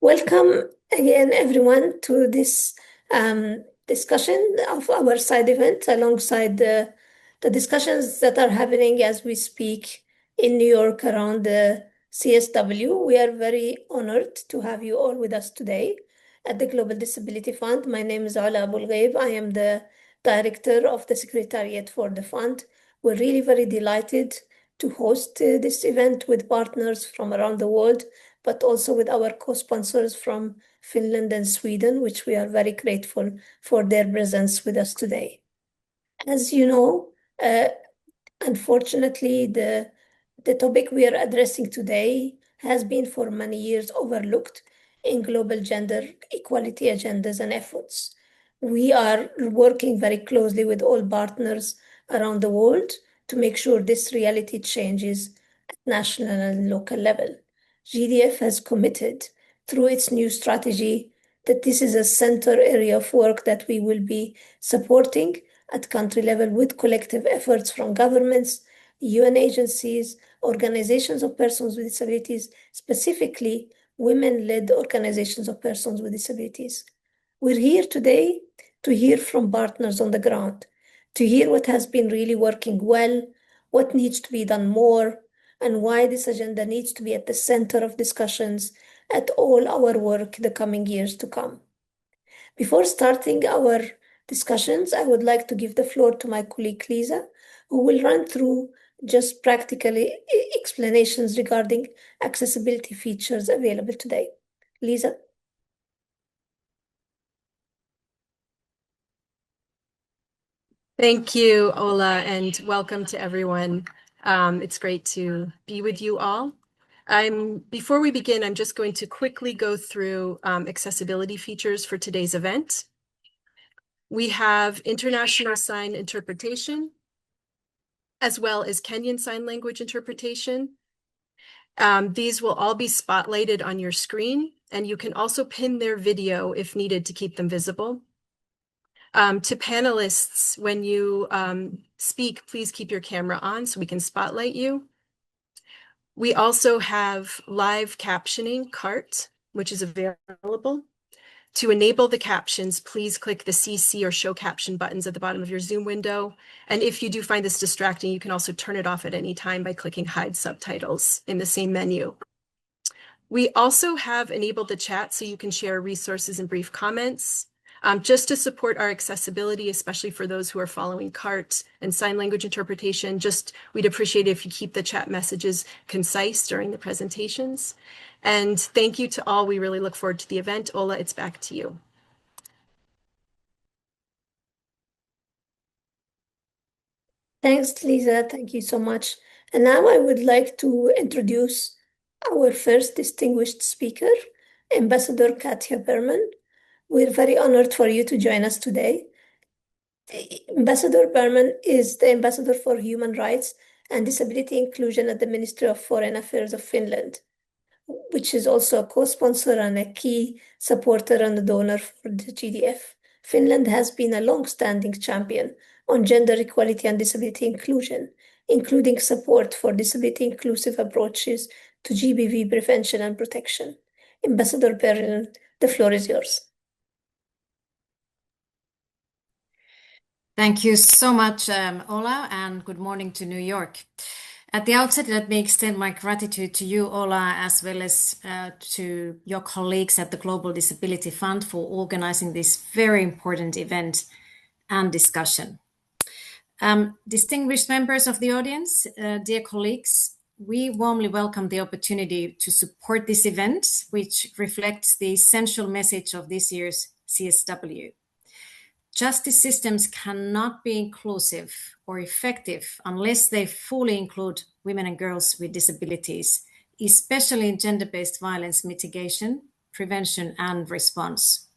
Welcome again, everyone, to this discussion of our side event alongside the discussions that are happening as we speak in New York around the CSW. We are very honored to have you all with us today at the Global Disability Fund. My name is Ala Abulghaib. I am the director of the Secretariat for the fund. We're really very delighted to host this event with partners from around the world, but also with our co-sponsors from Finland and Sweden, which we are very grateful for their presence with us today. As you know, unfortunately, the topic we are addressing today has been for many years overlooked in global gender equality agendas and efforts. We are working very closely with all partners around the world to make sure this reality changes at national and local level. GDF has committed through its new strategy that this is a center area of work that we will be supporting at country level with collective efforts from governments, UN agencies, organizations of persons with disabilities, specifically women-led organizations of persons with disabilities. We're here today to hear from partners on the ground, to hear what has been really working well, what needs to be done more, and why this agenda needs to be at the center of discussions at all our work the coming years to come. Before starting our discussions, I would like to give the floor to my colleague Lisa, who will run through just practical explanations regarding accessibility features available today. Lisa? Thank you, Ola, and welcome to everyone. It's great to be with you all. Before we begin, I'm just going to quickly go through accessibility features for today's event. We have International Sign Interpretation, as well as Kenyan Sign Language Interpretation. These will all be spotlighted on your screen, and you can also pin their video if needed to keep them visible. To panelists, when you speak, please keep your camera on so we can spotlight you. We also have live captioning, CART, which is available. To enable the captions, please click the CC or Show Caption buttons at the bottom of your Zoom window. And if you do find this distracting, you can also turn it off at any time by clicking Hide Subtitles in the same menu. We also have enabled the chat so you can share resources and brief comments. Just to support our accessibility, especially for those who are following CART and sign language interpretation, we'd appreciate it if you keep the chat messages concise during the presentations. And thank you to all. We really look forward to the event. Ola, it's back to you. Thanks, Lisa. Thank you so much. And now I would like to introduce our first distinguished speaker, Ambassador Katja Berman. We're very honored for you to join us today. Ambassador Berman is the Ambassador for Human Rights and Disability Inclusion at the Ministry of Foreign Affairs of Finland, which is also a co-sponsor and a key supporter and a donor for the GDF. Finland has been a long-standing champion on gender equality and disability inclusion, including support for disability-inclusive approaches to GBV prevention and protection. Ambassador Berman, the floor is yours. Thank you so much, Ola, and good morning to New York. At the outset, let me extend my gratitude to you, Ola, as well as to your colleagues at the Global Disability Fund for organizing this very important event and discussion. Distinguished members of the audience, dear colleagues, we warmly welcome the opportunity to support this event, which reflects the essential message of this year's CSW. Justice systems cannot be inclusive or effective unless they fully include women and girls with disabilities, especially in gender-based violence mitigation, prevention, and response.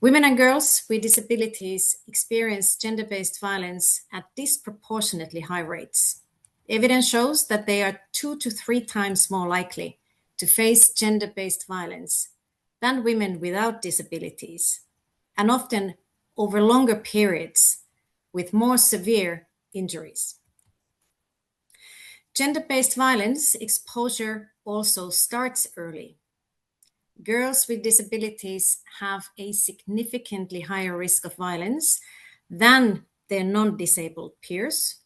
Women and girls with disabilities experience gender-based violence at disproportionately high rates. Evidence shows that they are 2 to 3 times more likely to face gender-based violence than women without disabilities, and often over longer periods with more severe injuries. Gender-based violence exposure also starts early. girls with disabilities have a significantly higher risk of violence than their non-disabled peers,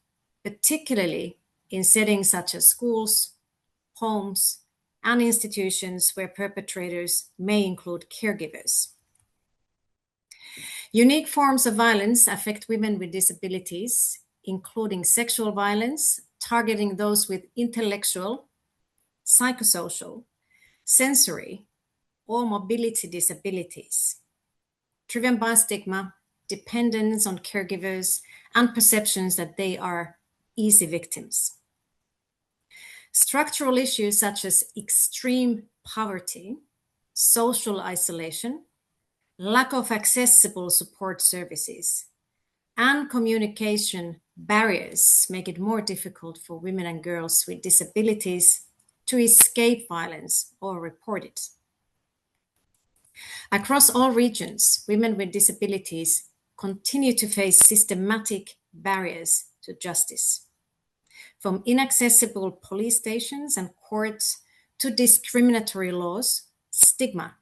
particularly in settings such as schools, homes, and institutions where perpetrators may include caregivers. Unique forms of violence affect women with disabilities, including sexual violence, targeting those with intellectual, psychosocial, sensory, or mobility disabilities, driven by stigma, dependence on caregivers, and perceptions that they are easy victims. Structural issues such as extreme poverty, social isolation, lack of accessible support services, and communication barriers make it more difficult for women and girls with disabilities to escape violence or report it. Across all regions, women with disabilities continue to face systematic barriers to justice, from inaccessible police stations and courts to discriminatory laws, stigma,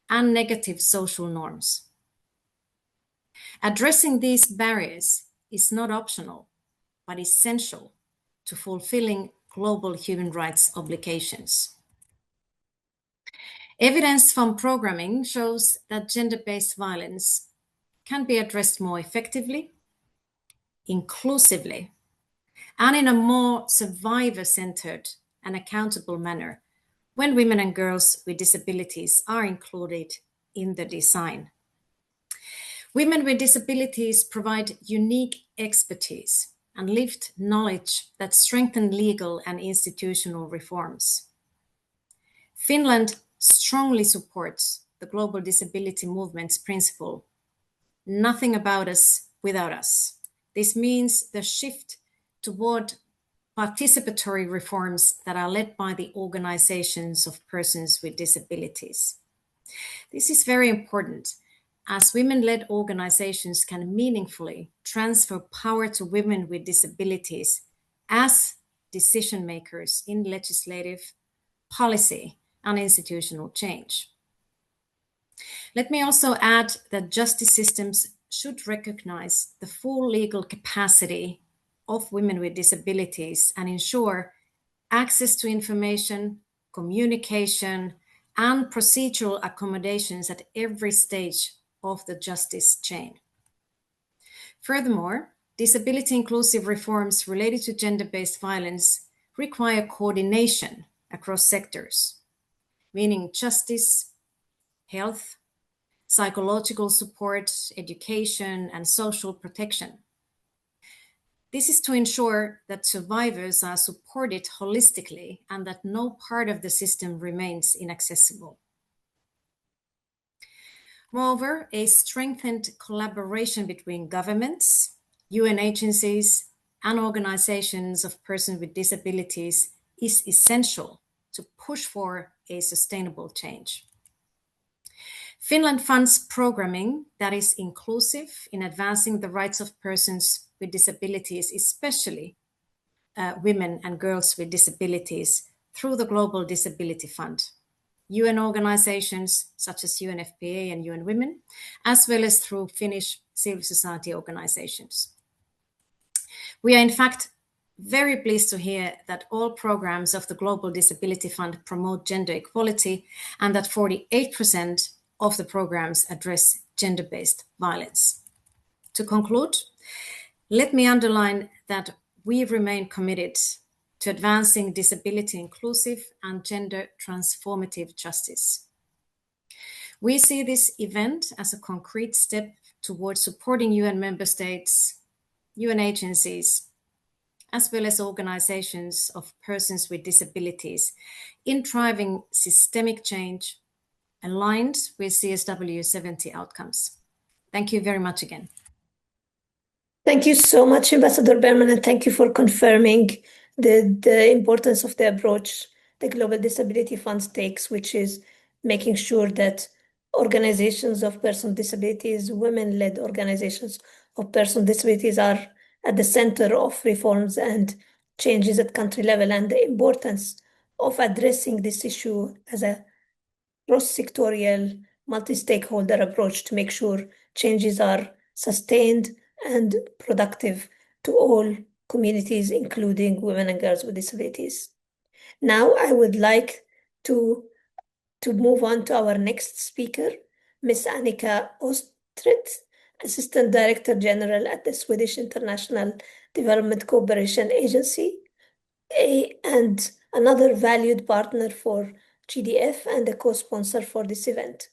and negative social norms. Addressing these barriers is not optional, but essential to fulfilling global human rights obligations. Evidence from programming shows that gender-based violence can be addressed more effectively, inclusively, and in a more survivor-centered and accountable manner when women and girls with disabilities are included in the design. Women with disabilities provide unique expertise and lived knowledge that strengthen legal and institutional reforms. Finland strongly supports the global disability movement's principle, nothing about us without us. This means the shift toward participatory reforms that are led by the organizations of persons with disabilities. This is very important, as women-led organizations can meaningfully transfer power to women with disabilities as decision makers in legislative, policy, and institutional change. Let me also add that justice systems should recognize the full legal capacity of women with disabilities and ensure access to information, communication, and procedural accommodations at every stage of the justice chain. Furthermore, disability-inclusive reforms related to gender-based violence require coordination across sectors, meaning justice, health, psychological support, education, and social protection. This is to ensure that survivors are supported holistically and that no part of the system remains inaccessible. Moreover, a strengthened collaboration between governments, UN agencies, and organizations of persons with disabilities is essential to push for a sustainable change. Finland funds programming that is inclusive in advancing the rights of persons with disabilities, especially women and girls with disabilities, through the Global Disability Fund, UN organizations such as UNFPA and UN Women, as well as through Finnish civil society organizations. We are in fact very pleased to hear that all programs of the Global Disability Fund promote gender equality and that 48% of the programs address gender-based violence. To conclude, let me underline that we remain committed to advancing disability-inclusive and gender transformative justice. We see this event as a concrete step towards supporting UN member states, UN agencies, as well as organizations of persons with disabilities in driving systemic change aligned with CSW70 outcomes. Thank you very much again. Thank you so much, Ambassador Berman, and thank you for confirming the importance of the approach the Global Disability Fund takes, which is making sure that organizations of persons with disabilities, women-led organizations of persons with disabilities are at the center of reforms and changes at country level, and the importance of addressing this issue as a cross-sectorial, multi-stakeholder approach to make sure changes are sustained and productive to all communities, including women and girls with disabilities. Now, I would like to move on to our next speaker, Ms. Annika Ostrid, Assistant Director General at the Swedish International Development Cooperation Agency, and another valued partner for GDF and a co-sponsor for this event.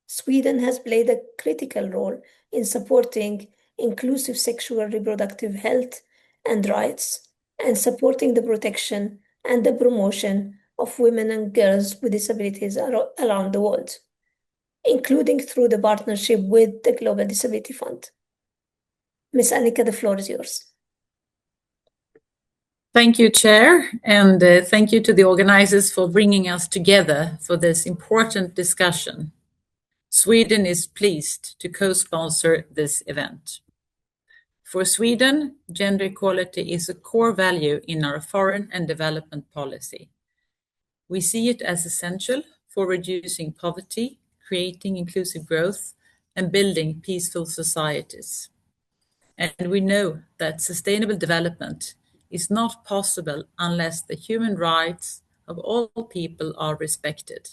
Sweden has played a critical role in supporting inclusive sexual reproductive health and rights, and supporting the protection and the promotion of women and girls with disabilities around the world, including through the partnership with the Global Disability Fund. Ms. Annika, the floor is yours. Thank you, Chair, and thank you to the organizers for bringing us together for this important discussion. Sweden is pleased to co-sponsor this event. For Sweden, gender equality is a core value in our foreign and development policy. We see it as essential for reducing poverty, creating inclusive growth, and building peaceful societies. And we know that sustainable development is not possible unless the human rights of all people are respected.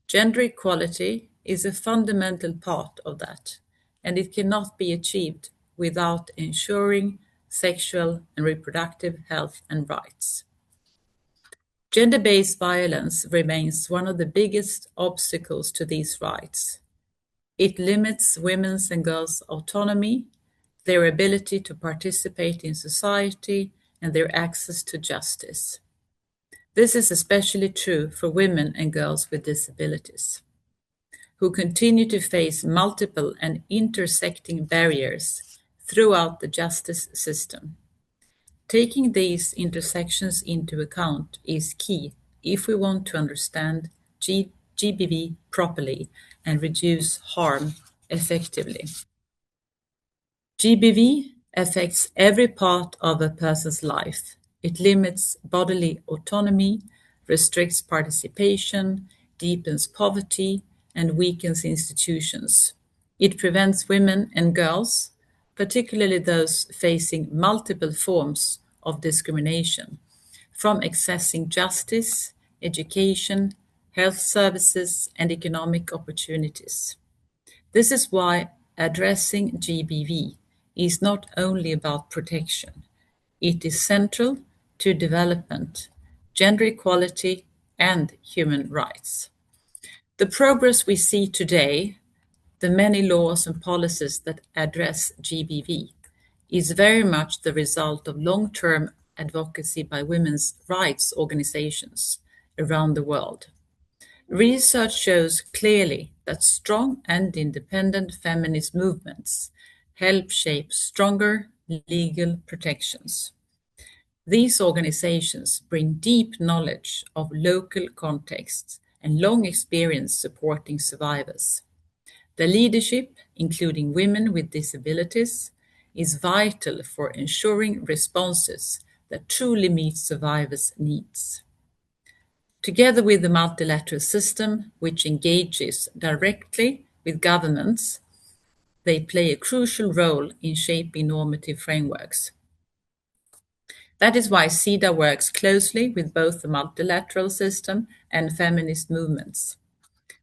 Gender equality is a fundamental part of that, and it cannot be achieved without ensuring sexual and reproductive health and rights. Gender-based violence remains one of the biggest obstacles to these rights. It limits women's and girls' autonomy, their ability to participate in society, and their access to justice. This is especially true for women and girls with disabilities, who continue to face multiple and intersecting barriers throughout the justice system. Taking these intersections into account is key if we want to understand GBV properly and reduce harm effectively. GBV affects every part of a person's life. It limits bodily autonomy, restricts participation, deepens poverty, and weakens institutions. It prevents women and girls, particularly those facing multiple forms of discrimination, from accessing justice, education, health services, and economic opportunities. This is why addressing GBV is not only about protection. It is central to development, gender equality, and human rights. The progress we see today, the many laws and policies that address GBV, is very much the result of long-term advocacy by women's rights organizations around the world. Research shows clearly that strong and independent feminist movements help shape stronger legal protections. These organizations bring deep knowledge of local contexts and long experience supporting survivors. Their leadership, including women with disabilities, is vital for ensuring responses that truly meet survivors' needs. Together with the multilateral system, which engages directly with governments, they play a crucial role in shaping normative frameworks. That is why CEDAW works closely with both the multilateral system and feminist movements.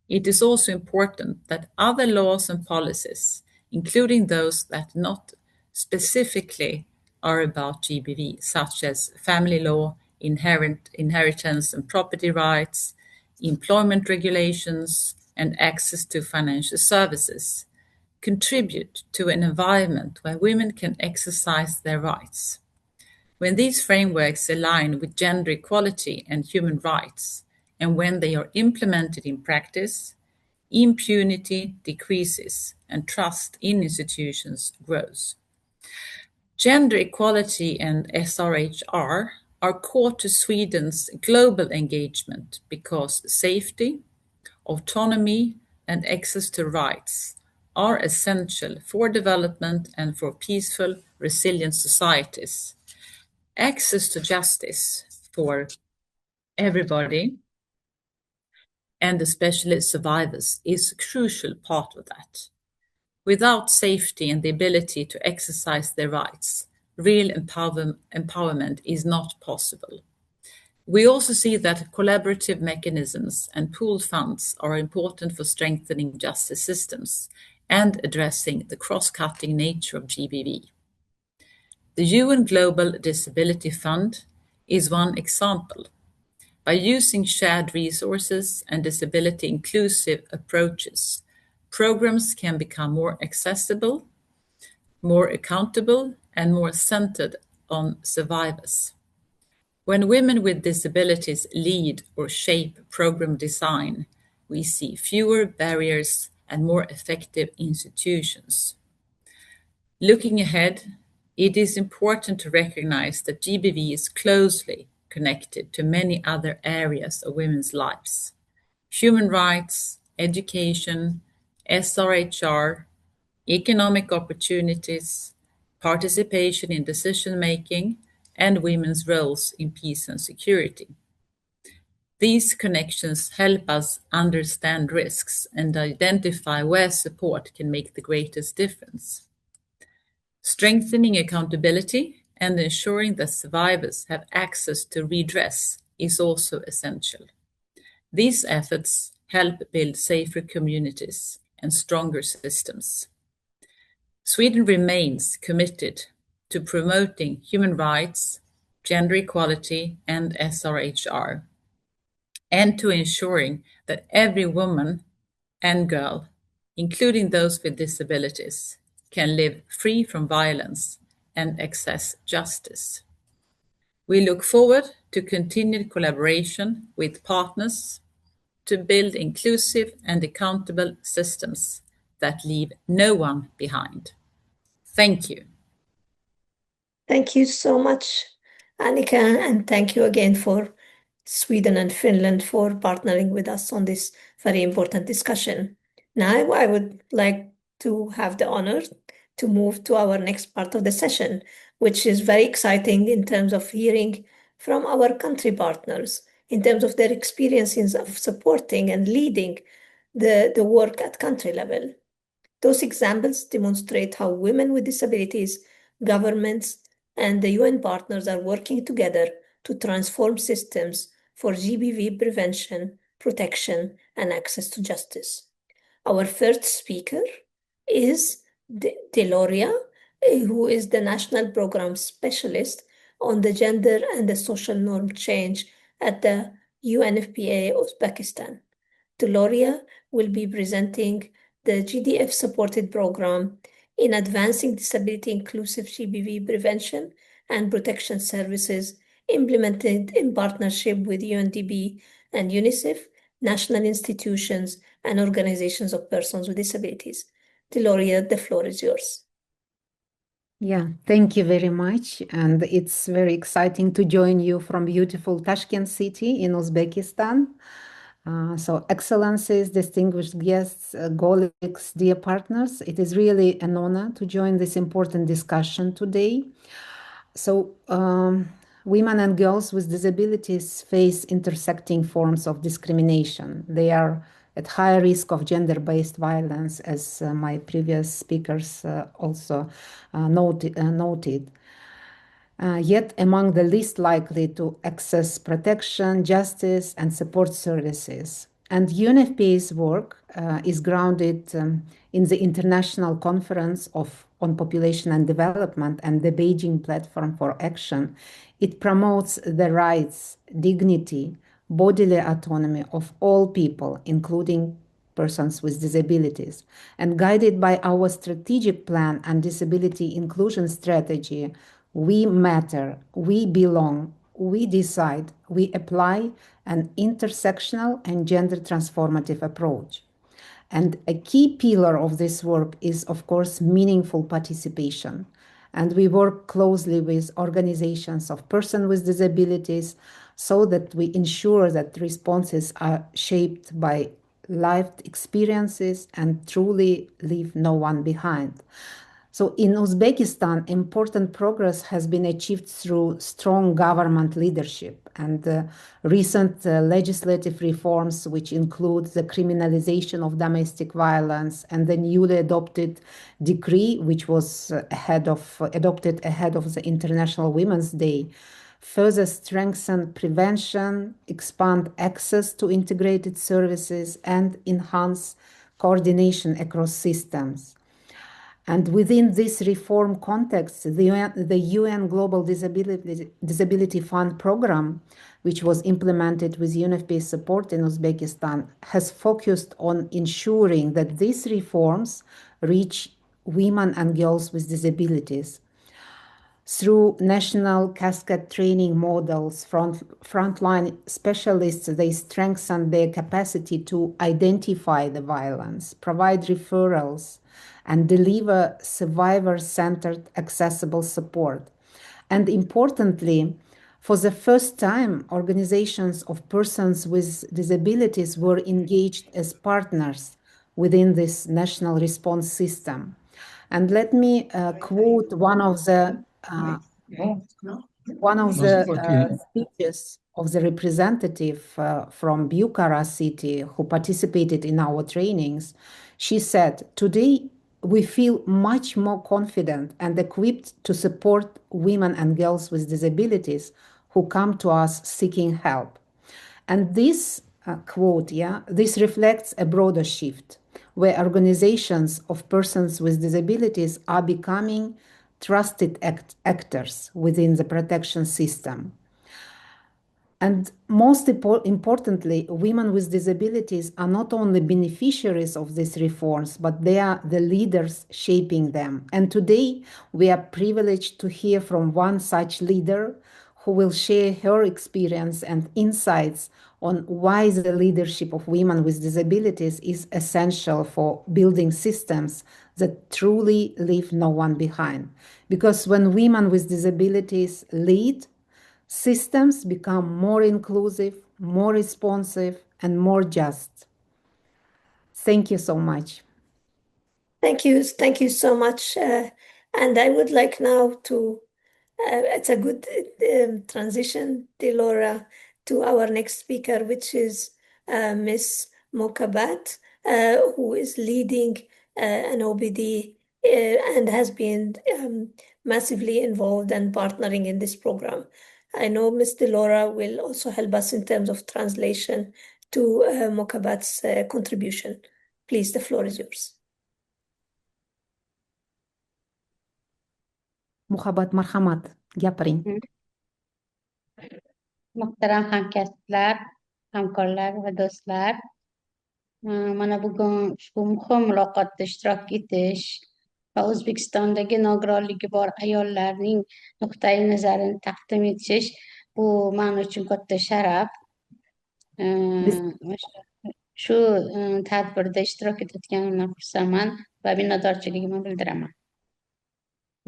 It is also important that other laws and policies, including those that not specifically are about GBV, such as family law, inheritance and property rights, employment regulations, and access to financial services, contribute to an environment where women can exercise their rights. When these frameworks align with gender equality and human rights, and when they are implemented in practice, impunity decreases and trust in institutions grows. Gender equality and SRHR are core to Sweden's global engagement because safety, autonomy, and access to rights are essential for development and for peaceful, resilient societies. Access to justice for everybody and especially survivors, is a crucial part of that. Without safety and the ability to exercise their rights, real empowerment is not possible. We also see that collaborative mechanisms and pooled funds are important for strengthening justice systems and addressing the cross-cutting nature of GBV. The UN Global Disability Fund is one example. By using shared resources and disability inclusive approaches, programs can become more accessible, more accountable, and more centered on survivors. When women with disabilities lead or shape program design, we see fewer barriers and more effective institutions. Looking ahead, it is important to recognize that GBV is closely connected to many other areas of women's lives: human rights, education, SRHR, economic opportunities, participation in decision making, and women's roles in peace and security. These connections help us understand risks and identify where support can make the greatest difference. Strengthening accountability and ensuring that survivors have access to redress is also essential. These efforts help build safer communities and stronger systems. Sweden remains committed to promoting human rights, gender equality, and SRHR, and to ensuring that every woman and girl, including those with disabilities, can live free from violence and access justice. We look forward to continued collaboration with partners to build inclusive and accountable systems that leave no one behind. Thank you. Thank you so much, Annika, and thank you again for Sweden and Finland for partnering with us on this very important discussion. Now, I would like to have the honor to move to our next part of the session, which is very exciting in terms of hearing from our country partners, in terms of their experiences of supporting and leading the work at country level. Those examples demonstrate how women with disabilities, governments, and the UN partners are working together to transform systems for GBV prevention, protection, and access to justice. Our first speaker is Deloria, who is the National Program Specialist on the Gender and the Social Norm Change at the UNFPA Uzbekistan. Deloria will be presenting the GDF supported program in advancing disability inclusive GBV prevention and protection services implemented in partnership with UNDP and UNICEF, national institutions, and organizations of persons with disabilities. Deloria, the floor is yours. Yeah, thank you very much. And it's very exciting to join you from beautiful Tashkent city in Uzbekistan. So excellencies, distinguished guests, colleagues, dear partners, it is really an honor to join this important discussion today. So women and girls with disabilities face intersecting forms of discrimination. They are at high risk of gender-based violence, as my previous speakers also noted. Yet among the least likely to access protection, justice, and support services. And UNFPA's work is grounded in the International Conference on Population and Development and the Beijing Platform for Action. It promotes the rights, dignity, bodily autonomy of all people, including persons with disabilities. And guided by our strategic plan and disability inclusion strategy, we matter, we belong, we decide, we apply an intersectional and gender transformative approach. And a key pillar of this work is, of course, meaningful participation. And we work closely with organizations of persons with disabilities so that we ensure that responses are shaped by lived experiences and truly leave no one behind. So in Uzbekistan, important progress has been achieved through strong government leadership and recent legislative reforms, which include the criminalization of domestic violence and the newly adopted decree, which was adopted ahead of the International Women's Day, further strengthen prevention, expand access to integrated services, and enhance coordination across systems. And within this reform context, the UN Global Disability Fund program, which was implemented with UNFPA support in Uzbekistan, has focused on ensuring that these reforms reach women and girls with disabilities. Through national cascade training models, frontline specialists, they strengthen their capacity to identify the violence, provide referrals, and deliver survivor-centered accessible support. And importantly, for the first time, organizations of persons with disabilities were engaged as partners within this national response system. And let me quote one of the speeches of the representative from Bukhara city who participated in our trainings. She said, "Today we feel much more confident and equipped to support women and girls with disabilities who come to us seeking help." And this quote, this reflects a broader shift where organizations of persons with disabilities are becoming trusted actors within the protection system. And most importantly, women with disabilities are not only beneficiaries of these reforms, but they are the leaders shaping them. And today, we are privileged to hear from one such leader who will share her experience and insights on why the leadership of women with disabilities is essential for building systems that truly leave no one behind. Because when women with disabilities lead, systems become more inclusive, more responsive, and more just. Thank you so much. Thank you so much. And I would like now to, it's a good transition, Delora, to our next speaker, which is Miss Mokabat, who is leading an OBD and has been massively involved and partnering in this program. I know Miss Delora will also help us in terms of translation to Mokabat's contribution. Please, the floor is yours. Muhabbat marhamat, gapiring. Muhtaram hamkasblar, hamkorlar va do'stlar, mana bugun ushbu muhim muloqotda ishtirok etish va O'zbekistondagi nogironligi bor ayollarning nuqtai nazarini taqdim etish bu men uchun katta sharaf. Shu tadbirda ishtirok etayotganimdan xursandman va minnatdorchiligimni bildiraman.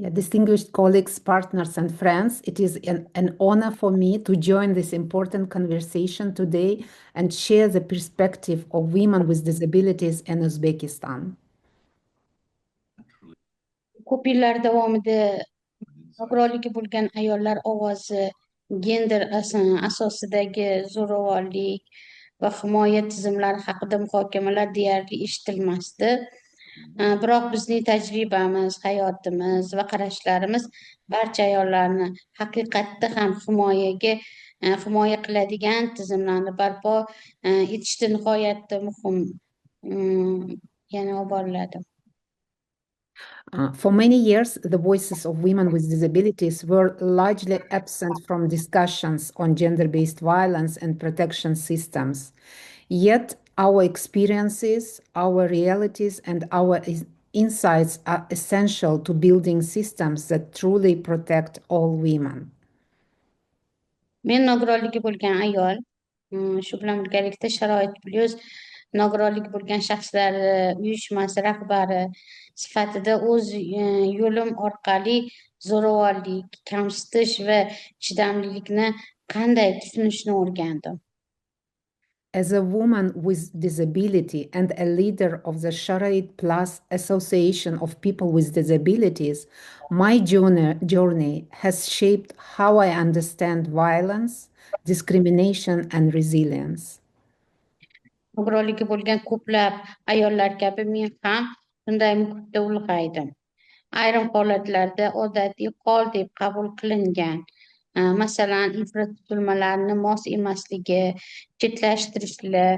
Yeah, distinguished colleagues, partners, and friends, it is an honor for me to join this important conversation today and share the perspective of women with disabilities in Uzbekistan. Ko'p yillar davomida nogironligi bo'lgan ayollar ovozi gender asosidagi zo'ravonlik va himoya tizimlari haqida muhokamalar deyarli eshitilmasdi. Biroq bizning tajribamiz, hayotimiz va qarashlarimiz barcha ayollarni haqiqatda ham himoya qiladigan tizimlarni barpo etishda nihoyatda muhim yana olib boriladi. For many years, the voices of women with disabilities were largely absent from discussions on gender-based violence and protection systems. Yet, our experiences, our realities, and our insights are essential to building systems that truly protect all women. Men nogironligi bo'lgan ayol, shu bilan birgalikda sharoit plyus nogironligi bo'lgan shaxslar uyushmasi rahbari sifatida o'z yo'lim orqali zo'ravonlik, kamsitish va chidamlilikni qanday tushunishni o'rgandim. As a woman with disability and a leader of the Sharait Plus Association of People with Disabilities, my journey has shaped how I understand violence, discrimination, and resilience. Nogironligi bo'lgan ko'plab ayollar kabi men ham shunday muhitda ulg'aydim. Ayrim holatlarda odatiy hol deb qabul qilingan, masalan, infratuzilmalarni mos emasligi, chetlashtirishlar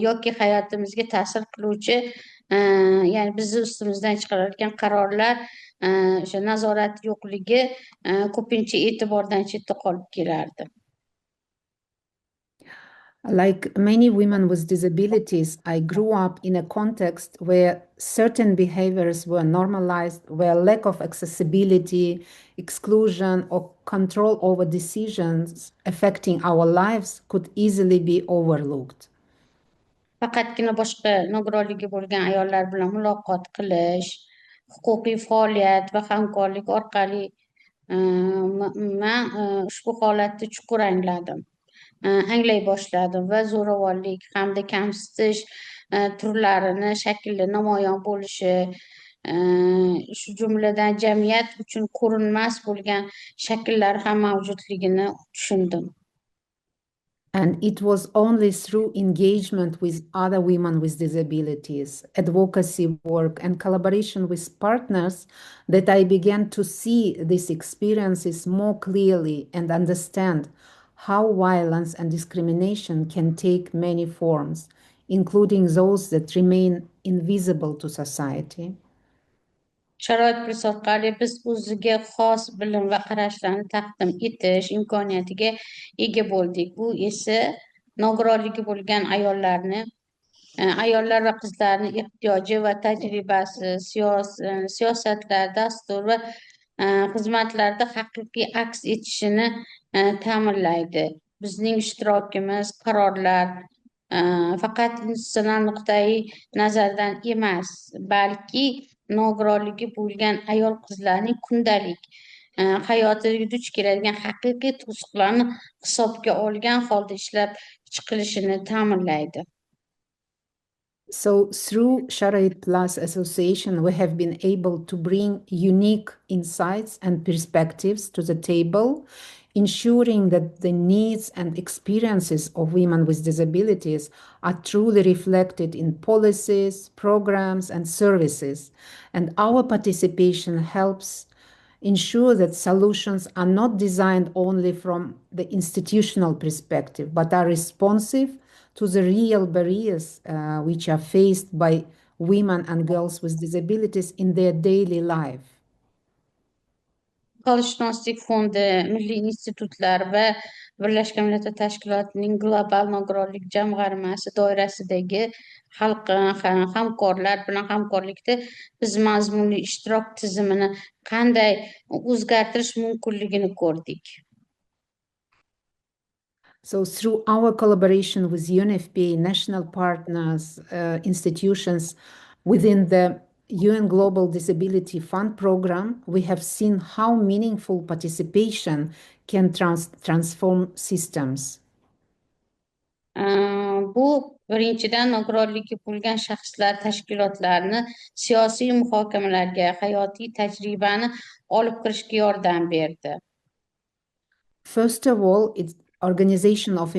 yoki hayotimizga ta'sir qiluvchi, ya'ni bizni ustimizdan chiqarayotgan qarorlar, o'sha nazorat yo'qligi ko'pincha e'tibordan chetda qolib kelardi. Like many women with disabilities, I grew up in a context where certain behaviors were normalized, where lack of accessibility, exclusion, or control over decisions affecting our lives could easily be overlooked. Faqatgina boshqa nogironligi bo'lgan ayollar bilan muloqot qilish, huquqiy faoliyat va hamkorlik orqali man ushbu holatni chuqur angladim. Anglay boshladim va zo'ravonlik hamda kamsitish turlarini shakli namoyon bo'lishi, shu jumladan jamiyat uchun ko'rinmas bo'lgan shakllar ham mavjudligini tushundim. And it was only through engagement with other women with disabilities, advocacy work, and collaboration with partners that I began to see these experiences more clearly and understand how violence and discrimination can take many forms, including those that remain invisible to society. Sharoit plus orqali biz o'ziga xos bilim va qarashlarni taqdim etish imkoniyatiga ega bo'ldik. Bu esa nogironligi bo'lgan ayollar va qizlarni ehtiyoji va tajribasi siyosatlar, dastur va xizmatlarda haqiqiy aks etishini ta'minlaydi. Bizning ishtirokimiz, qarorlar faqat institutsional nuqtai nazardan emas, balki nogironligi bo'lgan ayol qizlarning kundalik hayotiga duch keladigan haqiqiy to'siqlarni hisobga olgan holda ishlab chiqilishini ta'minlaydi. So through Sharait Plus Association, we have been able to bring unique insights and perspectives to the table, ensuring that the needs and experiences of women with disabilities are truly reflected in policies, programs, and services. And our participation helps ensure that solutions are not designed only from the institutional perspective, but are responsive to the real barriers which are faced by women and girls with disabilities in their daily life. Xolishunoslik fondi, milliy institutlar va Birlashgan Millatlar Tashkilotining global nogironlik jamg'armasi doirasidagi hamkorlar bilan hamkorlikda biz mazmunli ishtirok tizimini qanday o'zgartirish mumkinligini ko'rdik. So through our collaboration with UNFPA, national partners, institutions within the UN Global Disability Fund program, we have seen how meaningful participation can transform systems. Bu birinchidan nogironligi bo'lgan shaxslar tashkilotlarini siyosiy muhokamalarga, hayotiy tajribani olib kirishga yordam berdi. First of all, it's organization of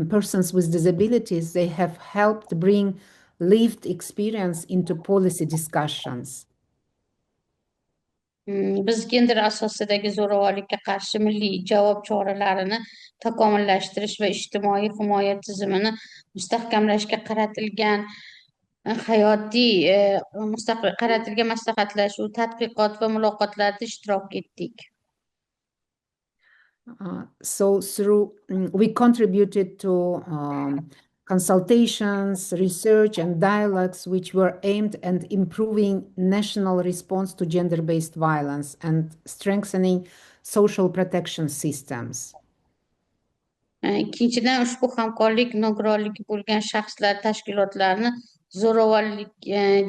persons with disabilities. They have helped bring lived experience into policy discussions. Biz gender asosidagi zo'ravonlikka qarshi milliy javob choralarini takomillashtirish va ijtimoiy himoya tizimini mustahkamlashga qaratilgan qaratilgan maslahatlashuv, tadqiqot va muloqotlarda ishtirok etdik. So we contributed to consultations, research, and dialogues which were aimed at improving national response to gender-based violence and strengthening social protection systems. Ikkinchidan, ushbu hamkorlik nogironligi bo'lgan shaxslar tashkilotlarini zo'ravonlik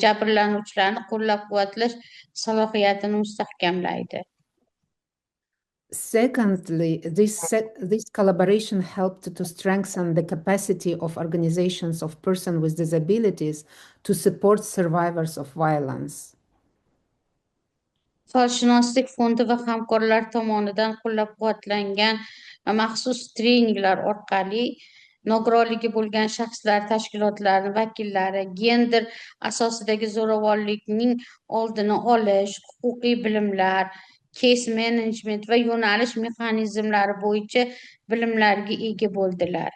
jabrlanuvchilarni qo'llab-quvvatlash salohiyatini mustahkamlaydi. Secondly, this collaboration helped to strengthen the capacity of organizations of persons with disabilities to support survivors of violence. Faolshunoslik fondi va hamkorlar tomonidan qo'llab-quvvatlangan maxsus treninglar orqali nogironligi bo'lgan shaxslar tashkilotlari vakillari gender asosidagi zo'ravonlikning oldini olish, huquqiy bilimlar, case management va yo'nalish mexanizmlari bo'yicha bilimlarga ega bo'ldilar.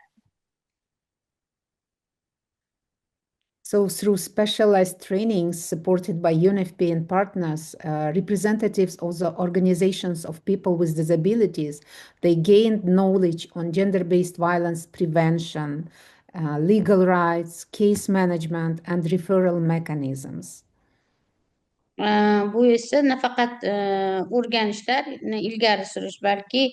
So through specialized trainings supported by UNFPA and partners, representatives of the organizations of people with disabilities, they gained knowledge on gender-based violence prevention, legal rights, case management, and referral mechanisms. Bu esa nafaqat o'rganishlar ilgari surish, balki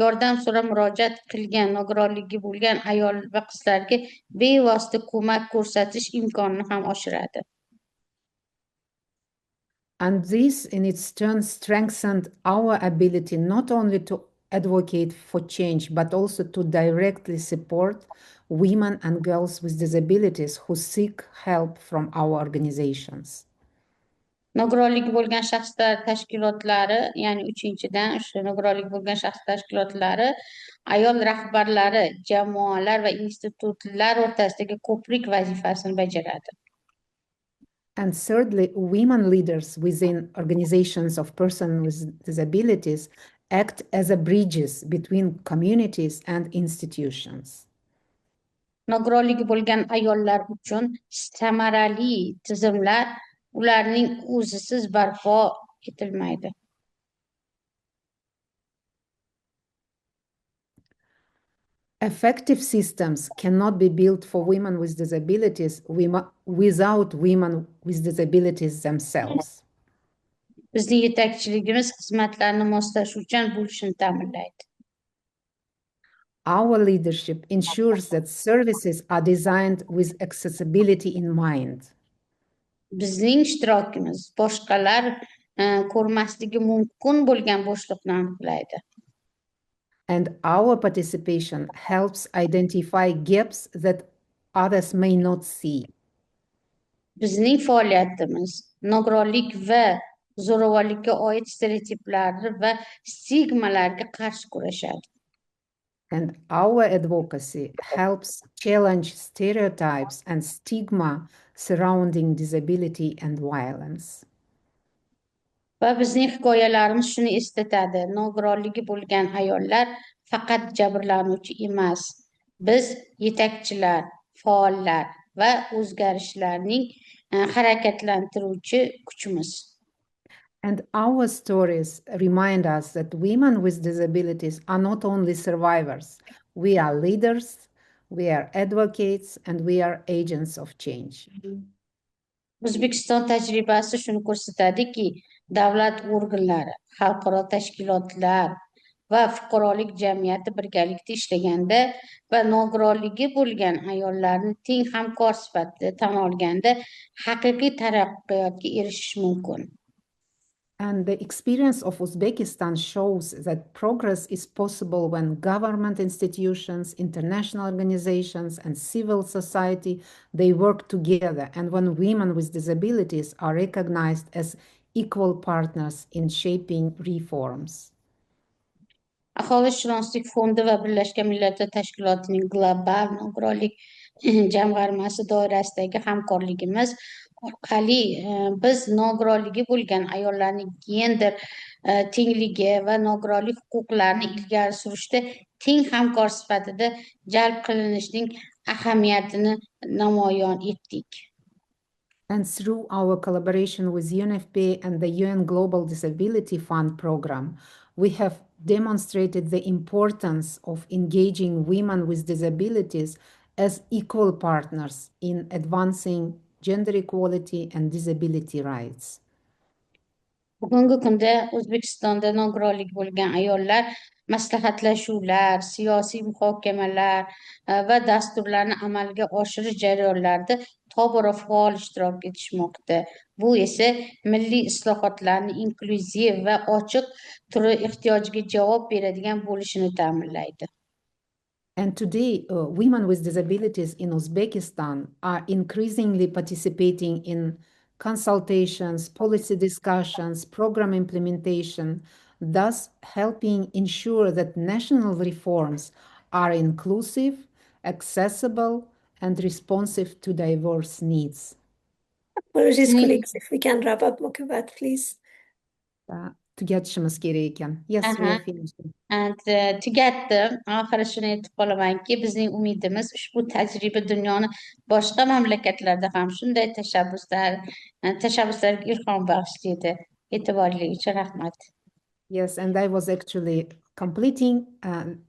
yordam so'rab murojaat qilgan nogironligi bo'lgan ayol va qizlarga bevosita ko'mak ko'rsatish imkonini ham oshiradi. And this in its turn strengthened our ability not only to advocate for change, but also to directly support women and girls with disabilities who seek help from our organizations. Nogironligi bo'lgan shaxslar tashkilotlari, ya'ni uchinchidan o'sha nogironligi bo'lgan shaxs tashkilotlari ayol rahbarlari, jamoalar va institutlar o'rtasidagi ko'prik vazifasini bajaradi. And thirdly, women leaders within organizations of persons with disabilities act as a bridges between communities and institutions. Nogironligi bo'lgan ayollar uchun samarali tizimlar ularning o'zisiz barpo etilmaydi. Effective systems cannot be built for women with disabilities without women with disabilities themselves. Bizning yetakchiligimiz xizmatlarni moslashuvchan bo'lishini ta'minlaydi. Our leadership ensures that services are designed with accessibility in mind. Bizning ishtirokimiz boshqalar ko'rmasligi mumkin bo'lgan bo'shliqni aniqlaydi. And our participation helps identify gaps that others may not see. Bizning faoliyatimiz nogironlik va zo'ravonlikka oid stereotiplar va stigmalarga qarshi kurashadi. And our advocacy helps challenge stereotypes and stigma surrounding disability and violence. Va bizning hikoyalarimiz shuni eslatadi: nogironligi bo'lgan ayollar faqat jabrlanuvchi emas. Biz yetakchilar, faollar va o'zgarishlarning harakatlantiruvchi kuchimiz. And our stories remind us that women with disabilities are not only survivors. We are leaders, we are advocates, and we are agents of change. O'zbekiston tajribasi shuni ko'rsatadiki, davlat organlari, xalqaro tashkilotlar va fuqarolik jamiyati birgalikda ishlaganda va nogironligi bo'lgan ayollarni teng hamkor sifatida tan olganda haqiqiy taraqqiyotga erishish mumkin. And the experience of Uzbekistan shows that progress is possible when government institutions, international organizations, and civil society, they work together, and when women with disabilities are recognized as equal partners in shaping reforms. Aholishunoslik fondi va Birlashgan Millatlar Tashkilotining global nogironlik jamg'armasi doirasidagi hamkorligimiz orqali biz nogironligi bo'lgan ayollarning gender tengligi va nogironlik huquqlarini ilgari surishda teng hamkor sifatida jalb qilinishining ahamiyatini namoyon etdik. And through our collaboration with UNFPA and the UN Global Disability Fund program, we have demonstrated the importance of engaging women with disabilities as equal partners in advancing gender equality and disability rights. Bugungi kunda O'zbekistonda nogironligi bo'lgan ayollar maslahatlashuvlar, siyosiy muhokamalar va dasturlarni amalga oshirish jarayonlarida tobora faol ishtirok etishmoqda. Bu esa milliy islohotlarni inklyuziv va ochiq turi ehtiyojiga javob beradigan bo'lishini ta'minlaydi. And today, women with disabilities in Uzbekistan are increasingly participating in consultations, policy discussions, program implementation, thus helping ensure that national reforms are inclusive, accessible, and responsive to diverse needs. Apologies, colleagues, if we can wrap up Mokabat, please. Tugatishimiz kerak ekan. Yes, we are finishing. And tugatdi. Oxiri shuni aytib qolamanki, bizning umidimiz ushbu tajriba dunyoni boshqa mamlakatlarda ham shunday tashabbuslarga ilhom bag'ishlaydi. E'tiborli uchun rahmat. Yes, and I was actually completing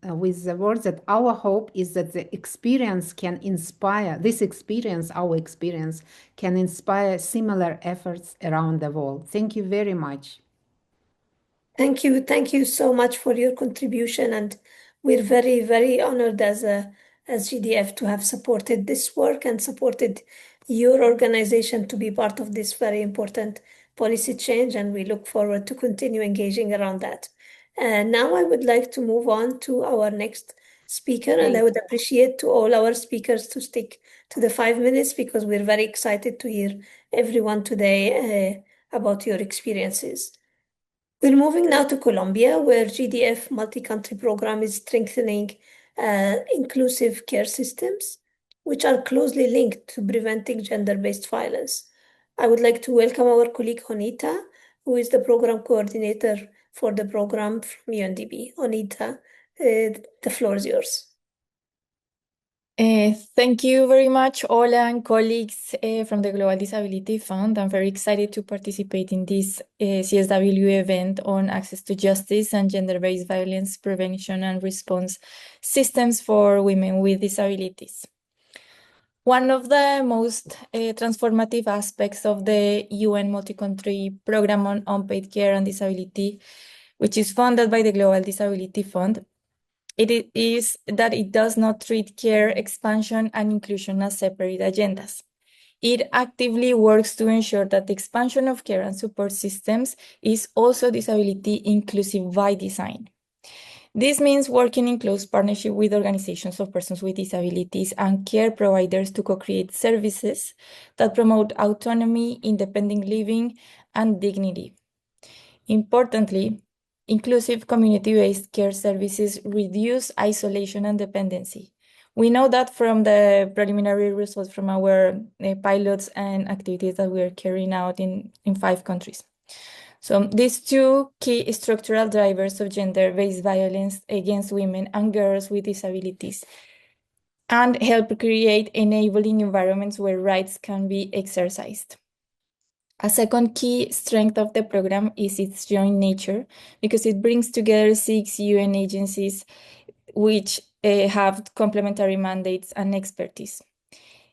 with the words that our hope is that the experience can inspire, our experience, can inspire similar efforts around the world. Thank you very much. Thank you. Thank you so much for your contribution. And we're very, very honored as GDF to have supported this work and supported your organization to be part of this very important policy change. And we look forward to continue engaging around that. And now I would like to move on to our next speaker. And I would appreciate to all our speakers to stick to the 5 minutes because we're very excited to hear everyone today about your experiences. We're moving now to Colombia, where GDF multi-country program is strengthening inclusive care systems, which are closely linked to preventing gender-based violence. I would like to welcome our colleague Honita, who is the program coordinator for the program from UNDP. Honita, the floor is yours. Thank you very much, Ola and colleagues from the Global Disability Fund. I'm very excited to participate in this CSW event on access to justice and gender-based violence prevention and response systems for women with disabilities. One of the most transformative aspects of the UN multi-country program on unpaid care and disability, which is funded by the Global Disability Fund, it is that it does not treat care expansion and inclusion as separate agendas. It actively works to ensure that the expansion of care and support systems is also disability inclusive by design. This means working in close partnership with organizations of persons with disabilities and care providers to co-create services that promote autonomy, independent living, and dignity. Importantly, inclusive community-based care services reduce isolation and dependency. We know that from the preliminary results from our pilots and activities that we are carrying out in 5 countries. So these 2 key structural drivers of gender-based violence against women and girls with disabilities and help create enabling environments where rights can be exercised. A second key strength of the program is its joint nature because it brings together 6 UN agencies which have complementary mandates and expertise.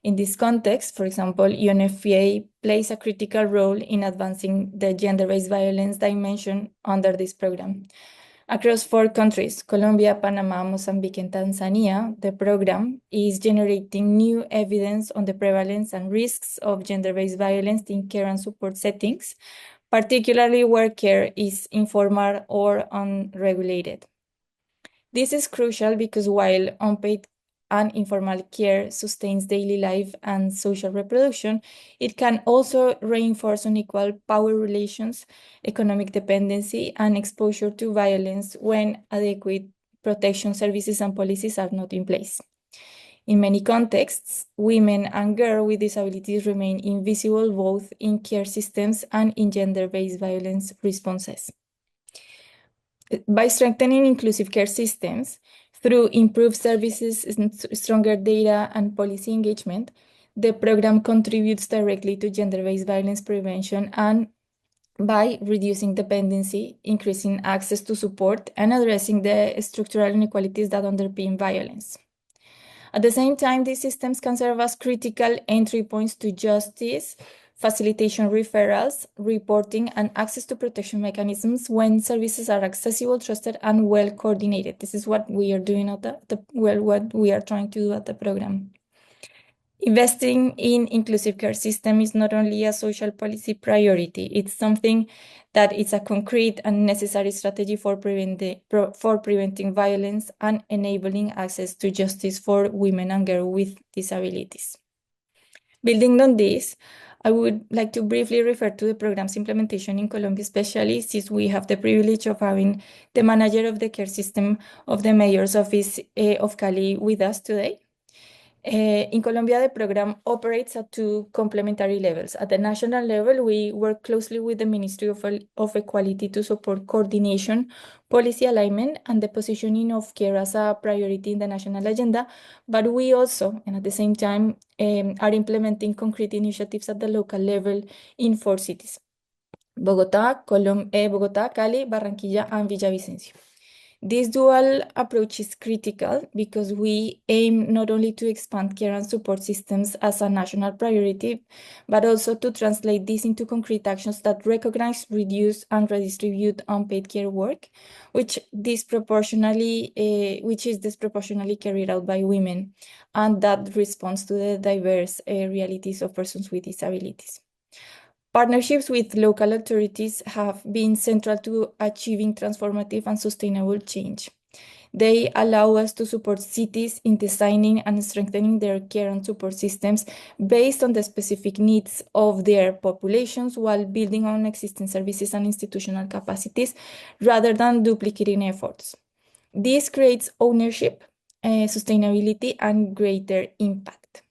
In this context, for example, UNFPA plays a critical role in advancing the gender-based violence dimension under this program. Across 4 countries, Colombia, Panama, Mozambique, and Tanzania, the program is generating new evidence on the prevalence and risks of gender-based violence in care and support settings, particularly where care is informal or unregulated. This is crucial because while unpaid and informal care sustains daily life and social reproduction, it can also reinforce unequal power relations, economic dependency, and exposure to violence when adequate protection services and policies are not in place. In many contexts, women and girls with disabilities remain invisible both in care systems and in gender-based violence responses. By strengthening inclusive care systems, through improved services, stronger data, and policy engagement, the program contributes directly to gender-based violence prevention and by reducing dependency, increasing access to support, and addressing the structural inequalities that underpin violence. At the same time, these systems can serve as critical entry points to justice, facilitation referrals, reporting, and access to protection mechanisms when services are accessible, trusted, and well coordinated. This is what we are doing at what we are trying to do at the program. Investing in inclusive care system is not only a social policy priority, it's something that is a concrete and necessary strategy for preventing violence and enabling access to justice for women and girls with disabilities. Building on this, I would like to briefly refer to the program's implementation in Colombia, especially since we have the privilege of having the manager of the care system of the Mayor's Office of Cali with us today. In Colombia, the program operates at two complementary levels. At the national level, we work closely with the Ministry of Equality to support coordination, policy alignment, and the positioning of care as a priority in the national agenda. But we also, and at the same time, are implementing concrete initiatives at the local level in 4 cities: Bogotá, Cali, Barranquilla, and Villavicencio. This dual approach is critical because we aim not only to expand care and support systems as a national priority, but also to translate this into concrete actions that recognize, reduce, and redistribute unpaid care work, which is disproportionately carried out by women, and that responds to the diverse realities of persons with disabilities. Partnerships with local authorities have been central to achieving transformative and sustainable change. They allow us to support cities in designing and strengthening their care and support systems based on the specific needs of their populations while building on existing services and institutional capacities rather than duplicating efforts. This creates ownership, sustainability, and greater impact.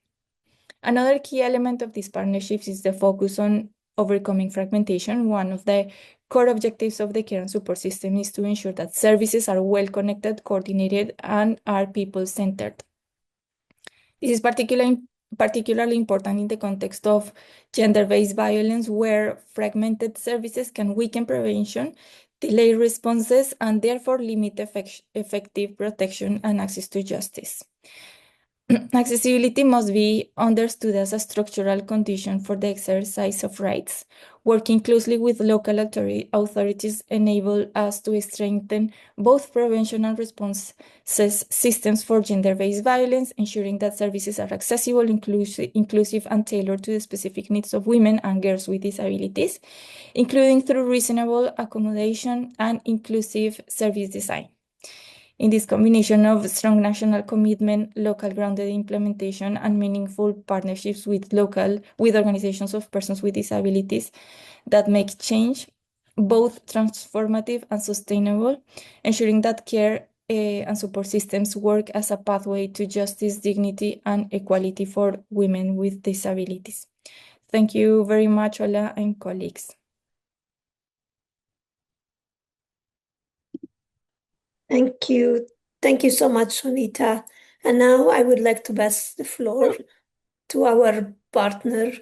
Another key element of these partnerships is the focus on overcoming fragmentation. One of the core objectives of the care and support system is to ensure that services are well connected, coordinated, and are people-centered. This is particularly important in the context of gender-based violence, where fragmented services can weaken prevention, delay responses, and therefore limit effective protection and access to justice. Accessibility must be understood as a structural condition for the exercise of rights. Working closely with local authorities enable us to strengthen both prevention and response systems for gender-based violence, ensuring that services are accessible, inclusive, and tailored to the specific needs of women and girls with disabilities, including through reasonable accommodation and inclusive service design. In this combination of strong national commitment, local grounded implementation, and meaningful partnerships with organizations of persons with disabilities that make change both transformative and sustainable, ensuring that care and support systems work as a pathway to justice, dignity, and equality for women with disabilities. Thank you very much, Ola and colleagues. Thank you. Thank you so much, Sonita. And now I would like to pass the floor to our partner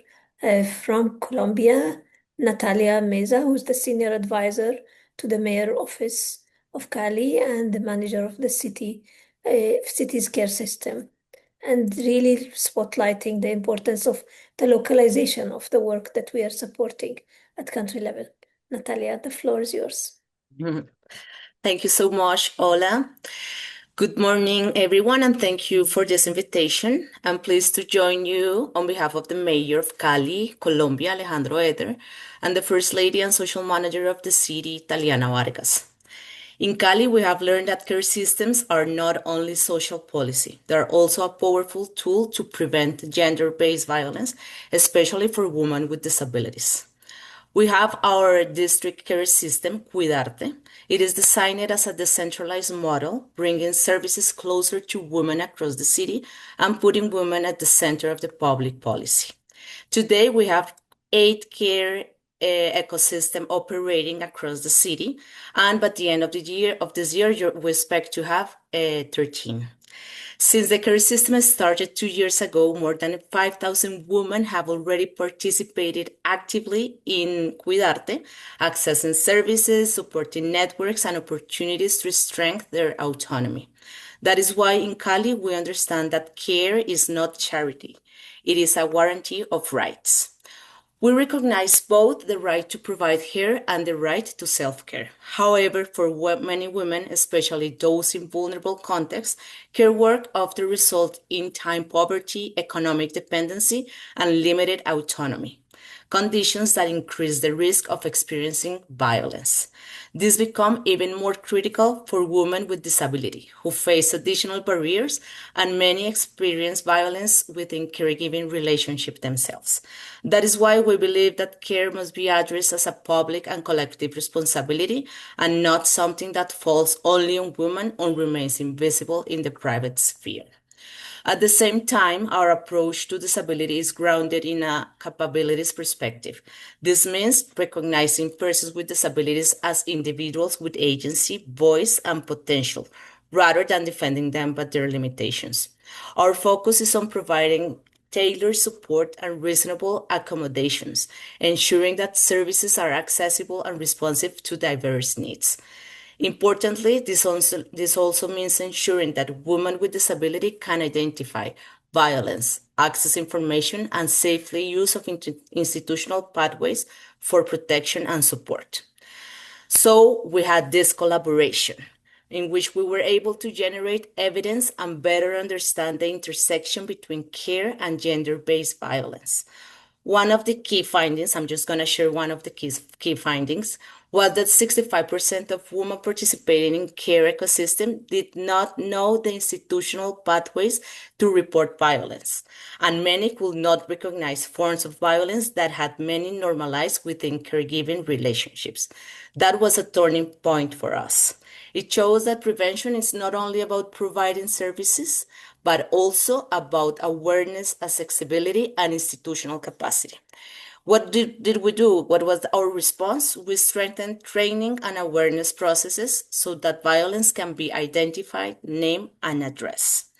from Colombia, Natalia Meza, who's the senior advisor to the mayor office of Cali and the manager of the city's care system, and really spotlighting the importance of the localization of the work that we are supporting at country level. Natalia, the floor is yours. Thank you so much, Ola. Good morning, everyone, and thank you for this invitation. I'm pleased to join you on behalf of the Mayor of Cali, Colombia, Alejandro Eder, and the First Lady and Social Manager of the city, Taliana Vargas. In Cali, we have learned that care systems are not only social policy, they are also a powerful tool to prevent gender-based violence, especially for women with disabilities. We have our district care system, Cuidarte. It is designed as a decentralized model, bringing services closer to women across the city and putting women at the center of the public policy. Today, we have 8 care ecosystem operating across the city, and by the end of this year, we expect to have 13. Since the care system started 2 years ago, more than 5,000 women have already participated actively in Cuidarte, accessing services, supporting networks, and opportunities to strengthen their autonomy. That is why in Cali, we understand that care is not charity. It is a guarantee of rights. We recognize both the right to provide care and the right to self-care. However, for many women, especially those in vulnerable contexts, care work often results in time poverty, economic dependency, and limited autonomy, conditions that increase the risk of experiencing violence. This becomes even more critical for women with disability, who face additional barriers and many experience violence within caregiving relationship themselves. That is why we believe that care must be addressed as a public and collective responsibility and not something that falls only on women or remains invisible in the private sphere. At the same time, our approach to disability is grounded in a capabilities perspective. This means recognizing persons with disabilities as individuals with agency, voice, and potential, rather than defending them by their limitations. Our focus is on providing tailored support and reasonable accommodations, ensuring that services are accessible and responsive to diverse needs. Importantly, this also means ensuring that women with disability can identify violence, access information, and safely use of institutional pathways for protection and support. So we had this collaboration in which we were able to generate evidence and better understand the intersection between care and gender-based violence. One of the key findings, I'm just going to share one of the key findings, was that 65% of women participating in care ecosystem did not know the institutional pathways to report violence, and many could not recognize forms of violence that had many normalized within caregiving relationships. That was a turning point for us. It shows that prevention is not only about providing services, but also about awareness, accessibility, and institutional capacity. What did we do? What was our response? We strengthened training and awareness processes so that violence can be identified, named, and addressed.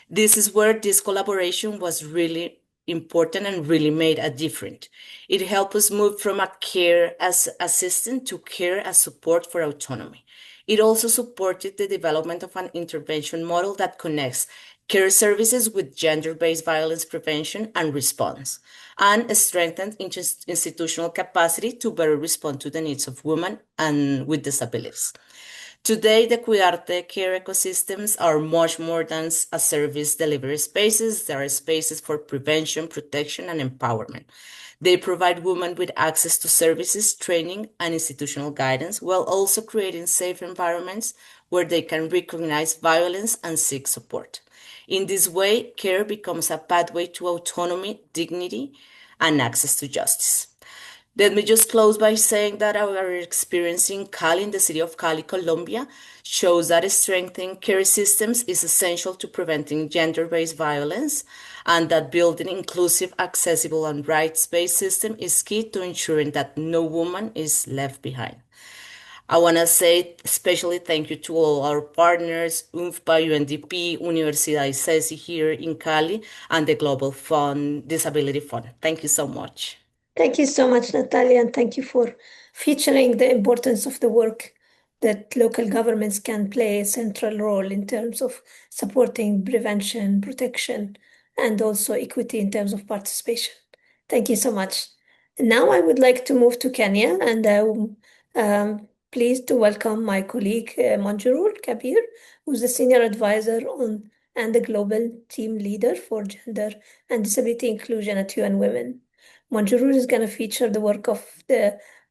This is where this collaboration was really important and really made a difference. It helped us move from a care as assistant to care as support for autonomy. It also supported the development of an intervention model that connects care services with gender-based violence prevention and response, and strengthened institutional capacity to better respond to the needs of women and with disabilities. Today, the Cuidarte care ecosystems are much more than a service delivery spaces. They are spaces for prevention, protection, and empowerment. They provide women with access to services, training, and institutional guidance, while also creating safe environments where they can recognize violence and seek support. In this way, care becomes a pathway to autonomy, dignity, and access to justice. Let me just close by saying that our experience in Cali, in the city of Cali, Colombia, shows that strengthening care systems is essential to preventing gender-based violence, and that building inclusive, accessible, and rights-based system is key to ensuring that no woman is left behind. I want to say especially thank you to all our partners, UNFPA, UNDP, Universidad CESI here in Cali, and the Global Fund, Disability Fund. Thank you so much. Thank you so much, Natalia, and thank you for featuring the importance of the work that local governments can play a central role in terms of supporting prevention, protection, and also equity in terms of participation. Thank you so much. Now I would like to move to Kenya, and I'm pleased to welcome my colleague Manjurul Kabir, who's the Senior Advisor on and the Global Team Leader for Gender and Disability Inclusion at UN Women. Manjurul is going to feature the work of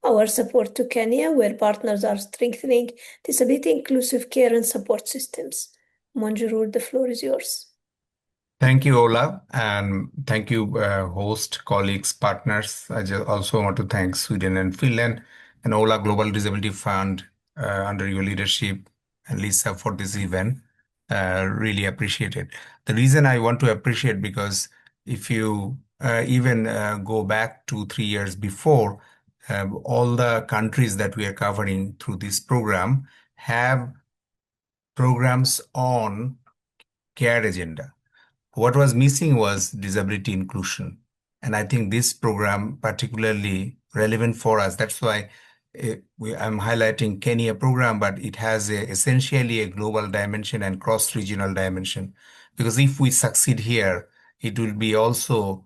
our support to Kenya, where partners are strengthening disability inclusive care and support systems. Manjurul, the floor is yours. Thank you, Ola, and thank you, host, colleagues, partners. I just also want to thank Sweden and Finland and Ola Global Disability Fund under your leadership and Lisa for this event. Really appreciate it. The reason I want to appreciate because if you even go back 2-3 years before, all the countries that we are covering through this program have programs on care agenda. What was missing was disability inclusion. And I think this program particularly relevant for us. That's why I'm highlighting Kenya program, but it has essentially a global dimension and cross-regional dimension. Because if we succeed here, it will be also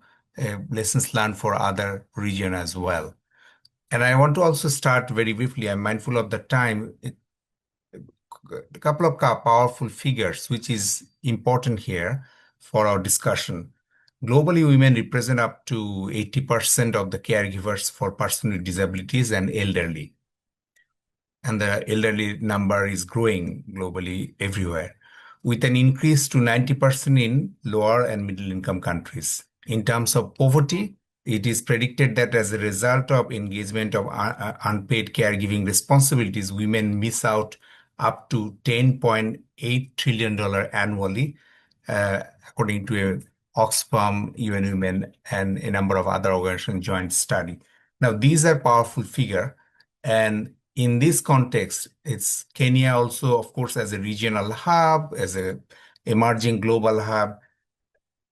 lessons learned for other region as well. And I want to also start very briefly. I'm mindful of the time. A couple of powerful figures, which is important here for our discussion. Globally, women represent up to 80% of the caregivers for persons with disabilities and elderly. And the elderly number is growing globally everywhere, with an increase to 90% in lower and middle income countries. In terms of poverty, it is predicted that as a result of engagement of unpaid caregiving responsibilities, women miss out up to $10.8 trillion annually, according to a Oxfam, UN Women, and a number of other organizations joint study. Now, these are powerful figures, and in this context, it's Kenya also, of course, as a regional hub, as a emerging global hub,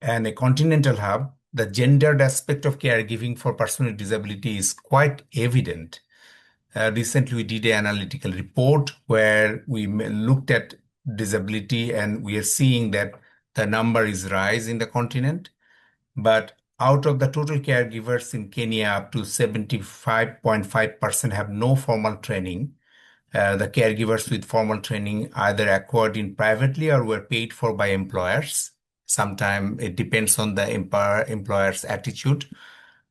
and a continental hub. The gendered aspect of caregiving for persons with disability is quite evident. Recently, we did an analytical report where we looked at disability, and we are seeing that the number is rise in the continent. But out of the total caregivers in Kenya, up to 75.5% have no formal training. The caregivers with formal training either acquired in privately or were paid for by employers. Sometimes it depends on the employer's attitude.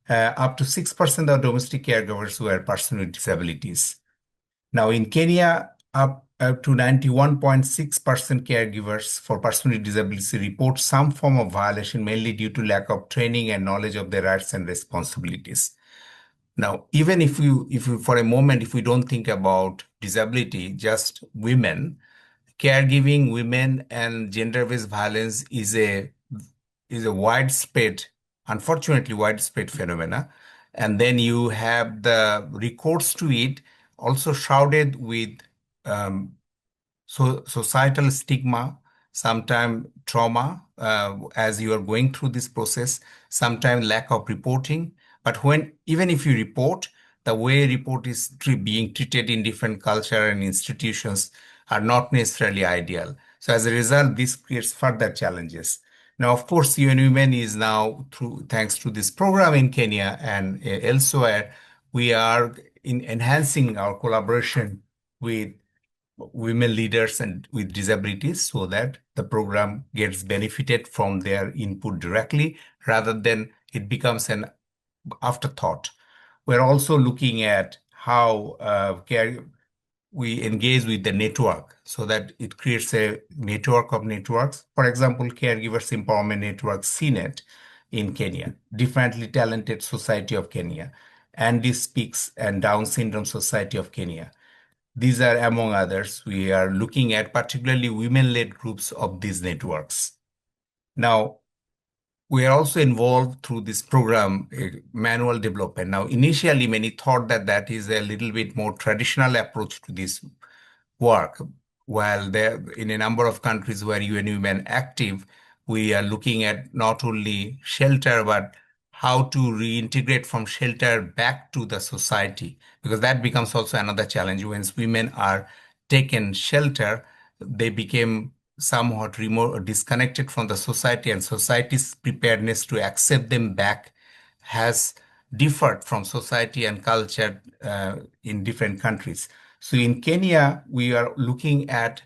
Up to 6% of domestic caregivers were persons with disabilities. Now in Kenya, up to 91.6% caregivers for persons with disabilities report some form of violation, mainly due to lack of training and knowledge of their rights and responsibilities. Now, even if you for a moment, if we don't think about disability, just women, caregiving women and gender-based violence is a widespread, unfortunately widespread phenomena. And then you have the recourse to it also shrouded with societal stigma, sometimes trauma as you are going through this process, sometimes lack of reporting. But even if you report, the way report is being treated in different culture and institutions are not necessarily ideal. So as a result, this creates further challenges. Now, of course, UN Women is now, thanks to this program in Kenya and elsewhere, we are enhancing our collaboration with women leaders and with disabilities so that the program gets benefited from their input directly rather than it becomes an afterthought. We're also looking at how we engage with the network so that it creates a network of networks. For example, Caregivers Empowerment Network, CNET in Kenya, Differently Talented Society of Kenya, Andy Speaks and Down Syndrome Society of Kenya. These are among others. We are looking at particularly women-led groups of these networks. Now, we are also involved through this program, manual development. Now, initially, many thought that that is a little bit more traditional approach to this work. While there, in a number of countries where UN Women active, we are looking at not only shelter, but how to reintegrate from shelter back to the society, because that becomes also another challenge. When women are taken shelter, they became somewhat remote or disconnected from the society, and society's preparedness to accept them back has differed from society and culture in different countries. So in Kenya, we are looking at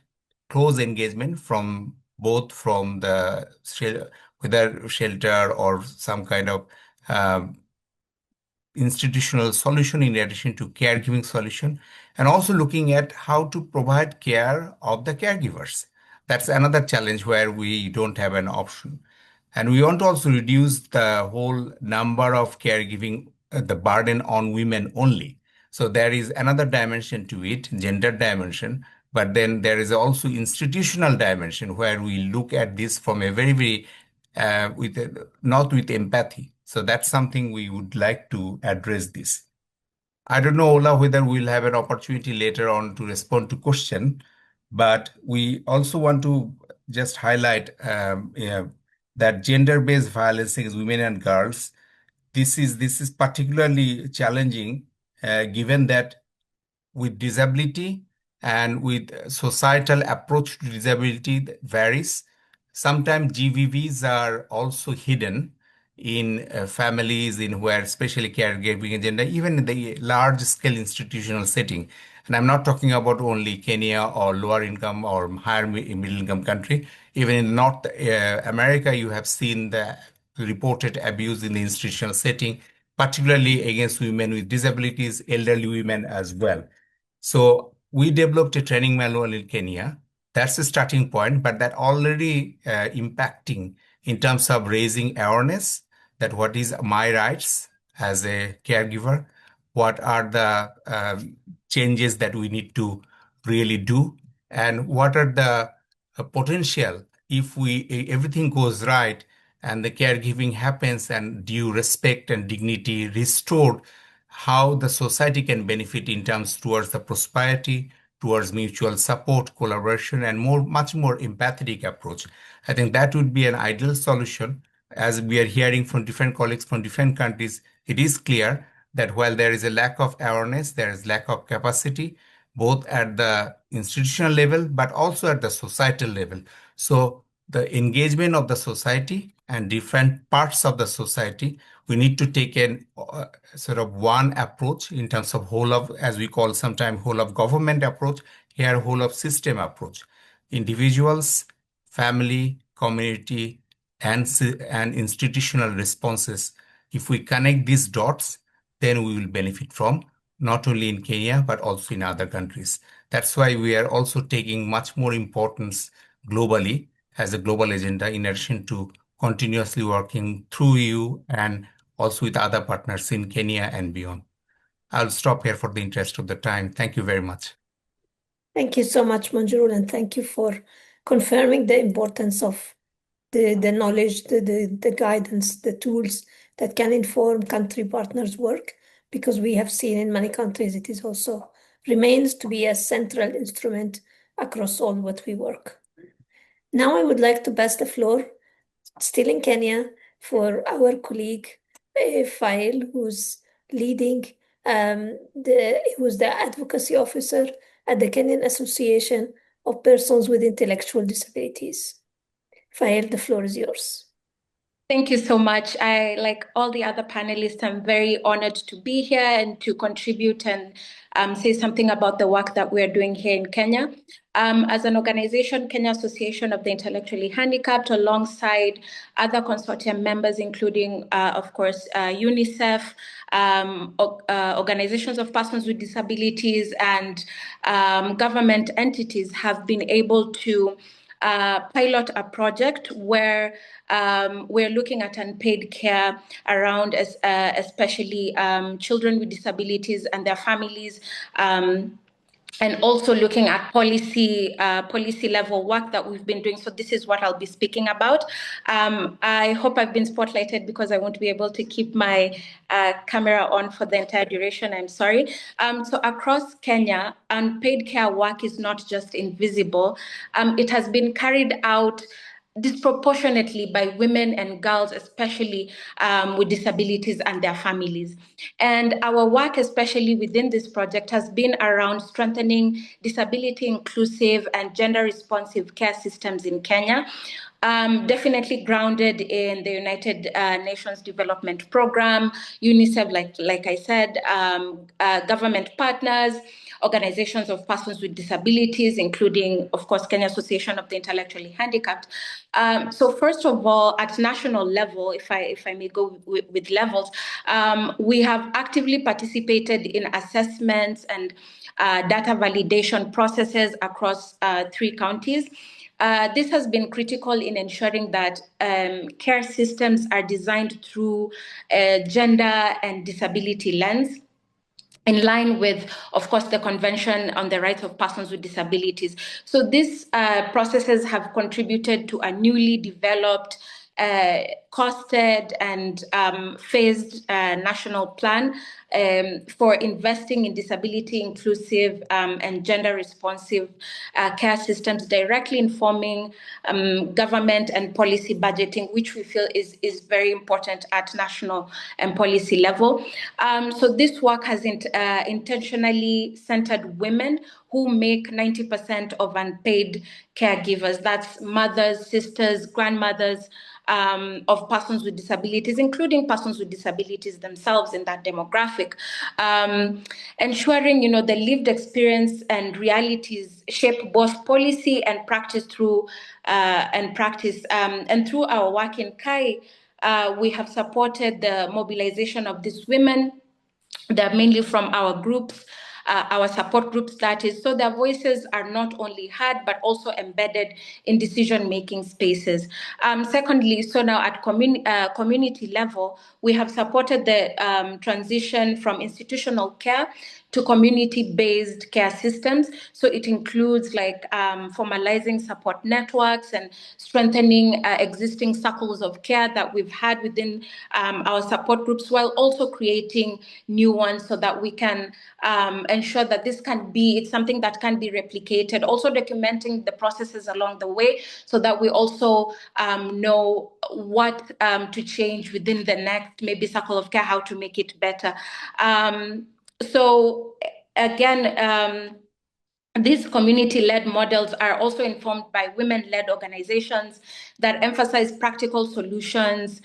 close engagement from both from the whether shelter or some kind of institutional solution in addition to caregiving solution, and also looking at how to provide care of the caregivers. That's another challenge where we don't have an option. And we want to also reduce the whole number of caregiving, the burden on women only. So there is another dimension to it, gender dimension, but then there is also institutional dimension where we look at this from a very, not with empathy. So that's something we would like to address this. I don't know, Ola, whether we'll have an opportunity later on to respond to question, but we also want to just highlight that gender-based violence against women and girls. This is particularly challenging given that with disability and with societal approach to disability that varies. Sometimes GVVs are also hidden in families in where especially caregiving agenda, even in the large scale institutional setting. And I'm not talking about only Kenya or lower income or higher middle income country. Even in North America, you have seen the reported abuse in the institutional setting, particularly against women with disabilities, elderly women as well. So we developed a training manual in Kenya. That's a starting point, but that already impacting in terms of raising awareness that what is my rights as a caregiver, what are the changes that we need to really do, and what are the potential if everything goes right and the caregiving happens and due respect and dignity restored, how the society can benefit in terms towards the prosperity, towards mutual support, collaboration, and much more empathetic approach. I think that would be an ideal solution. As we are hearing from different colleagues from different countries, it is clear that while there is a lack of awareness, there is lack of capacity, both at the institutional level, but also at the societal level. So the engagement of the society and different parts of the society, we need to take an sort of one approach in terms of whole of, as we call sometimes whole of government approach, here whole of system approach. Individuals, family, community, and institutional responses. If we connect these dots, then we will benefit from not only in Kenya, but also in other countries. That's why we are also taking much more importance globally as a global agenda in addition to continuously working through you and also with other partners in Kenya and beyond. I'll stop here for the interest of the time. Thank you very much. Thank you so much, Manjurul, and thank you for confirming the importance of the knowledge, the guidance, the tools that can inform country partners' work, because we have seen in many countries it is also remains to be a central instrument across all what we work. Now I would like to pass the floor, still in Kenya, for our colleague Fail, who's leading who's the advocacy officer at the Kenyan Association of Persons with Intellectual Disabilities. Fail, the floor is yours. Thank you so much. I, like all the other panelists, I'm very honored to be here and to contribute and say something about the work that we're doing here in Kenya. As an organization, Kenya Association of the Intellectually Handicapped, alongside other consortium members, including, of course, UNICEF, organizations of persons with disabilities, and government entities, have been able to pilot a project where we're looking at unpaid care around especially children with disabilities and their families, and also looking at policy level work that we've been doing. So this is what I'll be speaking about. I hope I've been spotlighted because I won't be able to keep my camera on for the entire duration. I'm sorry. So across Kenya, unpaid care work is not just invisible. It has been carried out disproportionately by women and girls, especially with disabilities and their families. And our work, especially within this project, has been around strengthening disability inclusive and gender responsive care systems in Kenya. Definitely grounded in the United Nations Development Program, UNICEF, like I said, government partners, organizations of persons with disabilities, including, of course, Kenya Association of the Intellectually Handicapped. So first of all, at national level, if I may go with levels, we have actively participated in assessments and data validation processes across 3 counties. This has been critical in ensuring that care systems are designed through a gender and disability lens, in line with, of course, the Convention on the Rights of Persons with Disabilities. So these processes have contributed to a newly developed, costed and phased national plan for investing in disability inclusive and gender responsive care systems, directly informing government and policy budgeting, which we feel is very important at national and policy level. So this work has intentionally centered women who make 90% of unpaid caregivers. That's mothers, sisters, grandmothers of of persons with disabilities, including persons with disabilities themselves in that demographic, ensuring, the lived experience and realities shape both policy and practice through and through our work in CAI, we have supported the mobilization of these women. They're mainly from our groups, our support groups, that is, so their voices are not only heard but also embedded in decision-making spaces. Secondly, so now at community level, we have supported the transition from institutional care to community-based care systems. So it includes formalizing support networks and strengthening existing circles of care that we've had within our support groups, while also creating new ones so that we can ensure that it's something that can be replicated. Also documenting the processes along the way so that we also know what to change within the next maybe circle of care, how to make it better. So again, these community-led models are also informed by women-led organizations that emphasize practical solutions,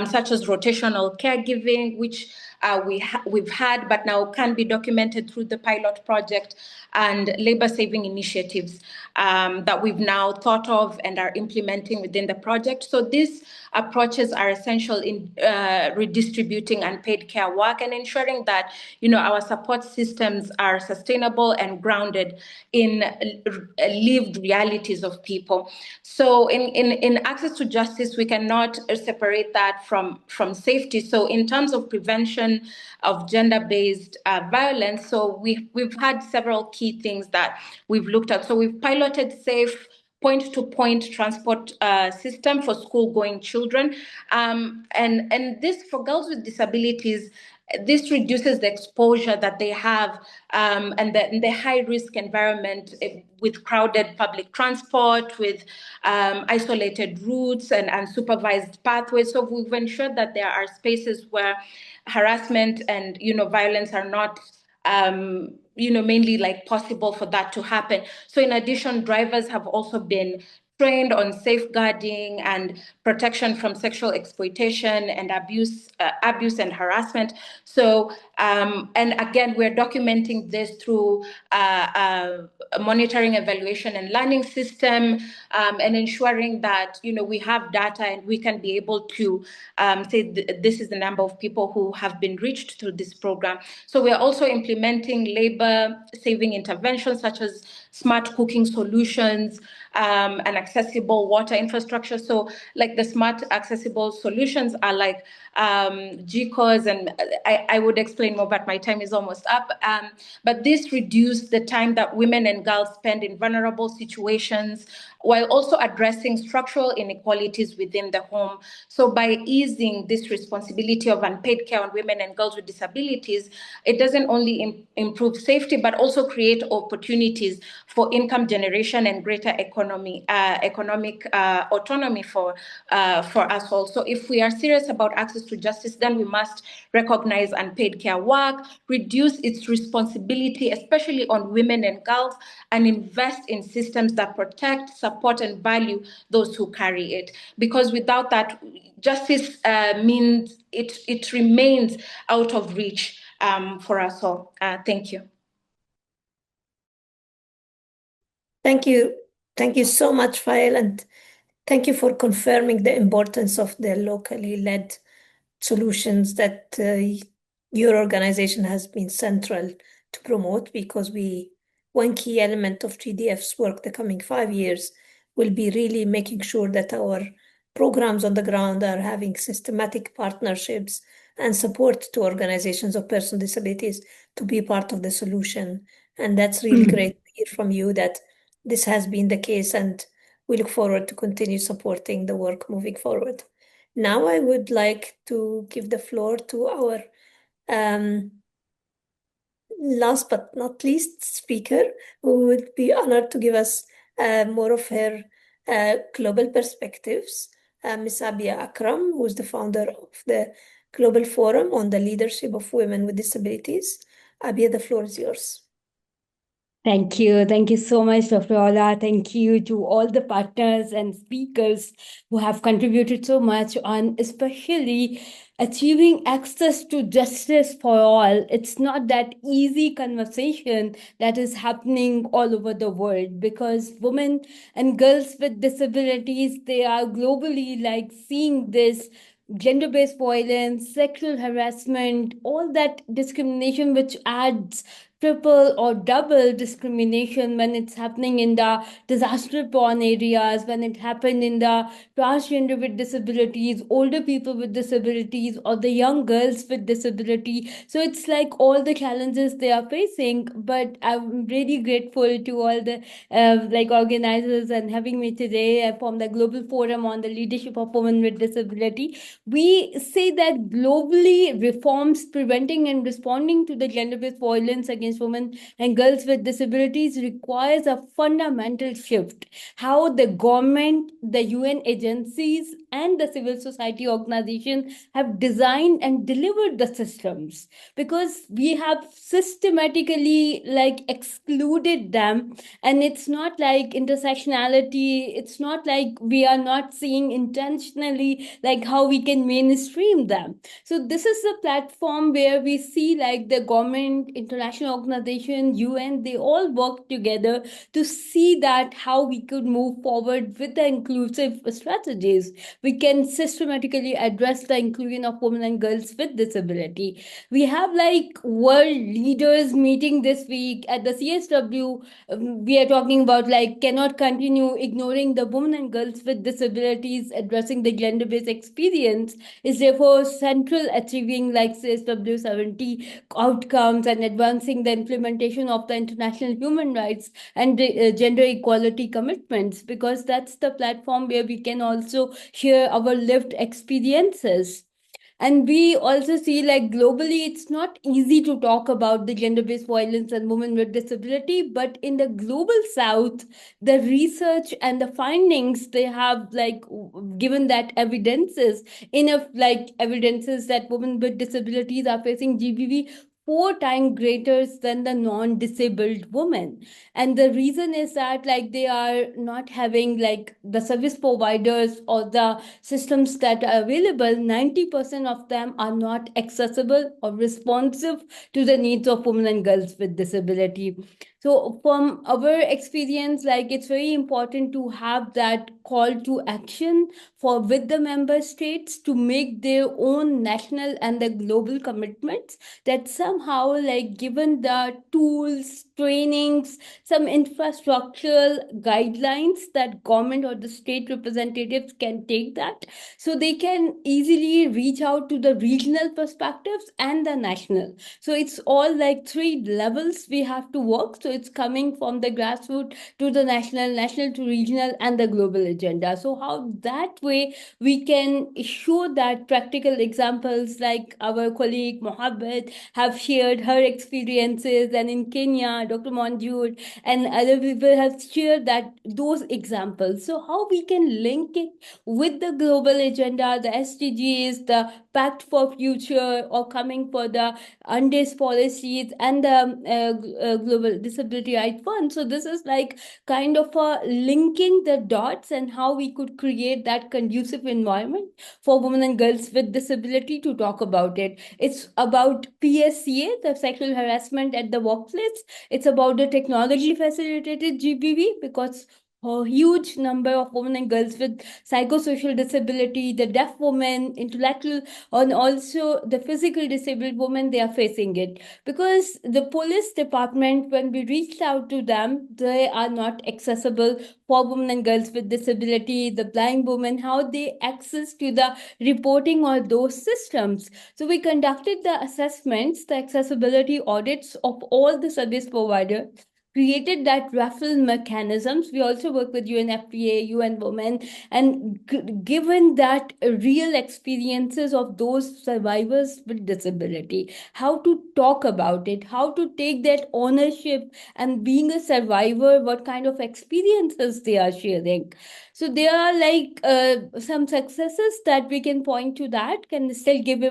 such as rotational caregiving, which we've had but now can be documented through the pilot project, and labor-saving initiatives that we've now thought of and are implementing within the project. So these approaches are essential in redistributing unpaid care work and ensuring that our support systems are sustainable and grounded in lived realities of people. So in access to justice, we cannot separate that from safety. So in terms of prevention of gender-based violence, so we've had several key things that we've looked at. So we've piloted safe point-to-point transport system for school-going children. And this, for girls with disabilities, this reduces the exposure that they have and the high-risk environment with crowded public transport, with isolated routes and unsupervised pathways. So we've ensured that there are spaces where harassment and violence are not mainly possible for that to happen. So in addition, drivers have also been trained on safeguarding and protection from sexual exploitation and abuse and harassment. So, and again, we're documenting this through a monitoring, evaluation, and learning system, and ensuring that we have data and we can be able to say this is the number of people who have been reached through this program. So we are also implementing labor-saving interventions such as smart cooking solutions and accessible water infrastructure. So the smart accessible solutions are GCOs, and I would explain more, but my time is almost up. But this reduced the time that women and girls spend in vulnerable situations, while also addressing structural inequalities within the home. So by easing this responsibility of unpaid care on women and girls with disabilities, it doesn't only improve safety, but also create opportunities for income generation and greater economic autonomy for us all. So if we are serious about access to justice, then we must recognize unpaid care work, reduce its responsibility, especially on women and girls, and invest in systems that protect, support, and value those who carry it. Because without that, justice means it remains out of reach for us all. Thank you. Thank you. Thank you so much, Fael, and thank you for confirming the importance of the locally led solutions that your organization has been central to promote, because one key element of GDF's work the coming 5 years will be really making sure that our programs on the ground are having systematic partnerships and support to organizations of persons with disabilities to be part of the solution. And that's really great to hear from you that this has been the case, and we look forward to continue supporting the work moving forward. Now I would like to give the floor to our last but not least speaker, who would be honored to give us more of her global perspectives, Ms. Abia Akram, who is the founder of the Global Forum on the Leadership of Women with Disabilities. Abia, the floor is yours. Thank you. Thank you so much, Dr. Ola. Thank you to all the partners and speakers who have contributed so much on especially achieving access to justice for all. It's not that easy conversation that is happening all over the world, because women and girls with disabilities, they are globally like seeing this gender-based violence, sexual harassment, all that discrimination, which adds triple or double discrimination when it's happening in the disaster prone areas, when it happened in the transgender with disabilities, older people with disabilities, or the young girls with disability. So it's like all the challenges they are facing. But I'm really grateful to all the like organizers and having me today from the Global Forum on the Leadership of Women with Disability. We say that globally reforms preventing and responding to the gender-based violence against women and girls with disabilities requires a fundamental shift. How the government, the UN agencies, and the civil society organizations have designed and delivered the systems, because we have systematically like excluded them. And it's not like intersectionality, it's not like we are not seeing intentionally like how we can mainstream them. So this is the platform where we see like the government, international organization, UN, they all work together to see that how we could move forward with the inclusive strategies. We can systematically address the inclusion of women and girls with disability. We have like world leaders meeting this week at the CSW. We are talking about like cannot continue ignoring the women and girls with disabilities. Addressing the gender-based experience is therefore central achieving like CSW70 outcomes and advancing the implementation of the international human rights and gender equality commitments, because that's the platform where we can also share our lived experiences. And we also see like globally, it's not easy to talk about the gender-based violence and women with disability, but in the global south, the research and the findings, they have like given that evidences, enough like evidences that women with disabilities are facing GBV 4 times greater than the non-disabled women. And the reason is that like they are not having like the service providers or the systems that are available. 90% of them are not accessible or responsive to the needs of women and girls with disability. So from our experience, like it's very important to have that call to action for with the member states to make their own national and the global commitments, that somehow like given the tools, trainings, some infrastructural guidelines that government or the state representatives can take that, so they can easily reach out to the regional perspectives and the national. So it's all like 3 levels we have to work. So it's coming from the grassroots to the national, national to regional, and the global agenda. So how that way we can show that practical examples, like our colleague Mohabbat have shared her experiences, and in Kenya, Dr. Monjur and other people have shared that those examples. So how we can link it with the global agenda, the SDGs, the Pact for Future, or coming for the UNDIS policies and the Global Disability Rights Fund. So this is like kind of linking the dots and how we could create that conducive environment for women and girls with disability to talk about it. It's about PSCA, the sexual harassment at the workplace. It's about the technology facilitated GBV, because a huge number of women and girls with psychosocial disability, the deaf women, intellectual, and also the physical disabled women, they are facing it. Because the police department, when we reached out to them, they are not accessible for women and girls with disability, the blind women, how they access to the reporting or those systems. So we conducted the assessments, the accessibility audits of all the service providers, created that raffle mechanisms. We also work with UNFPA, UN Women, and given that real experiences of those survivors with disability, how to talk about it, how to take that ownership, and being a survivor, what kind of experiences they are sharing. So there are like some successes that we can point to that can still give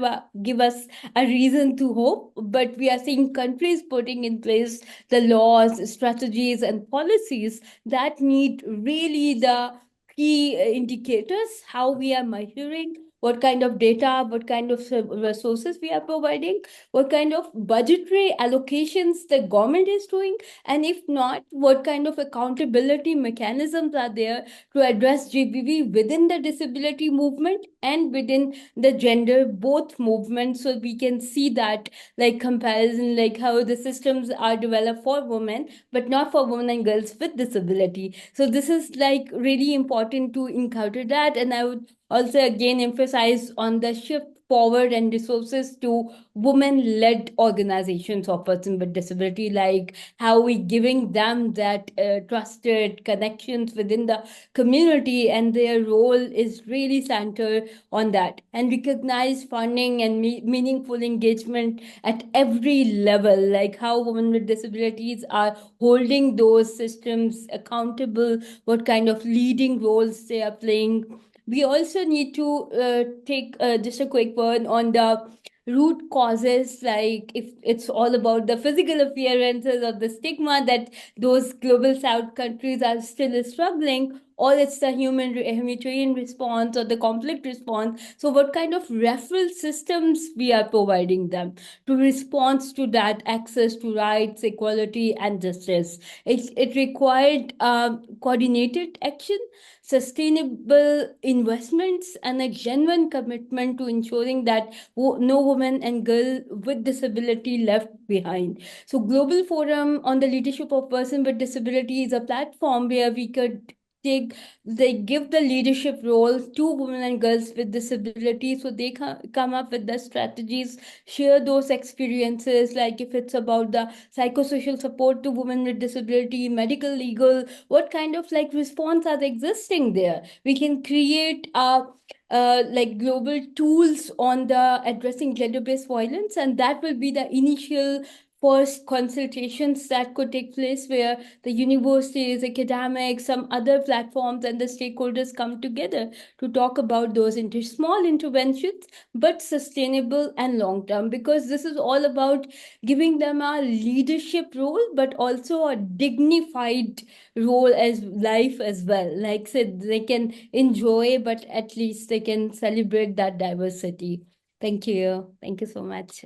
us a reason to hope. But we are seeing countries putting in place the laws, strategies and policies that need really the key indicators, how we are measuring, what kind of data, what kind of resources we are providing, what kind of budgetary allocations the government is doing, and if not, what kind of accountability mechanisms are there to address GBV within the disability movement and within the gender both movements, so we can see that like comparison, like how the systems are developed for women but not for women and girls with disability. So this is like really important to encounter that. And I would also again emphasize on the shift forward and resources to women-led organizations of persons with disability, like how we giving them that trusted connections within the community, and their role is really centered on that, and recognize funding and meaningful engagement at every level, like how women with disabilities are holding those systems accountable, what kind of leading roles they are playing. We also need to take just a quick word on the root causes, like if it's all about the physical appearances or the stigma that those global south countries are still struggling, or it's the humanitarian response or the conflict response. So what kind of referral systems we are providing them to respond to that access to rights, equality, and justice? It required coordinated action, sustainable investments, and a genuine commitment to ensuring that no woman and girl with disability left behind. So Global Forum on the Leadership of Person with Disability is a platform where we could they give the leadership role to women and girls with disabilities, so they come up with the strategies, share those experiences, like if it's about the psychosocial support to women with disability, medical, legal, what kind of like response are existing there. We can create like global tools on the addressing gender-based violence, and that will be the initial first consultations that could take place, where the universities, academics, some other platforms, and the stakeholders come together to talk about those small interventions, but sustainable and long term, because this is all about giving them a leadership role, but also a dignified role as life as well. Like said, they can enjoy, but at least they can celebrate that diversity. Thank you. Thank you so much.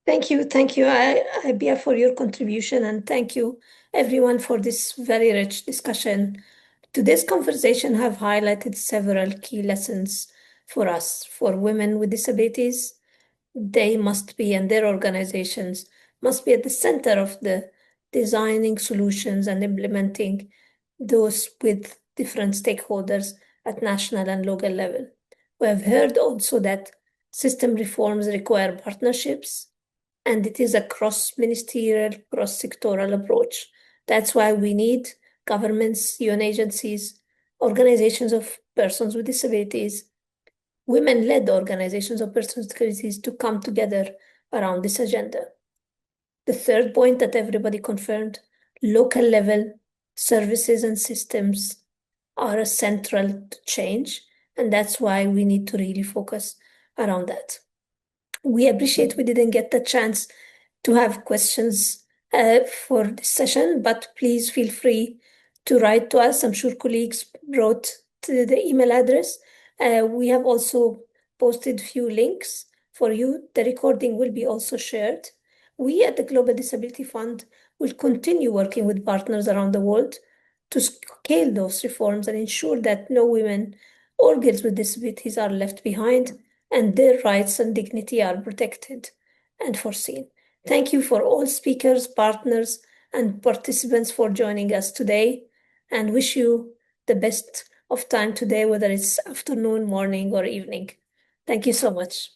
Thank you, Abia, for your contribution, and thank you, everyone, for this very rich discussion. Today's conversation have highlighted several key lessons for us. For women with disabilities, they must be, and their organizations must be at the center of the designing solutions and implementing those with different stakeholders at national and local level. We have heard also that system reforms require partnerships, and it is a cross-ministerial, cross-sectoral approach. That's why we need governments, UN agencies, organizations of persons with disabilities, women-led organizations of persons with disabilities to come together around this agenda. The third point that everybody confirmed, local level services and systems are central to change, and that's why we need to really focus around that. We appreciate we didn't get the chance to have questions for this session, but please feel free to write to us. I'm sure colleagues wrote to the email address. We have also posted few links for you. The recording will be also shared. We at the Global Disability Fund will continue working with partners around the world to scale those reforms and ensure that no women or girls with disabilities are left behind, and their rights and dignity are protected and foreseen. Thank you for all speakers, partners, and participants for joining us today, and wish you the best of time today, whether it's afternoon, morning, or evening. Thank you so much.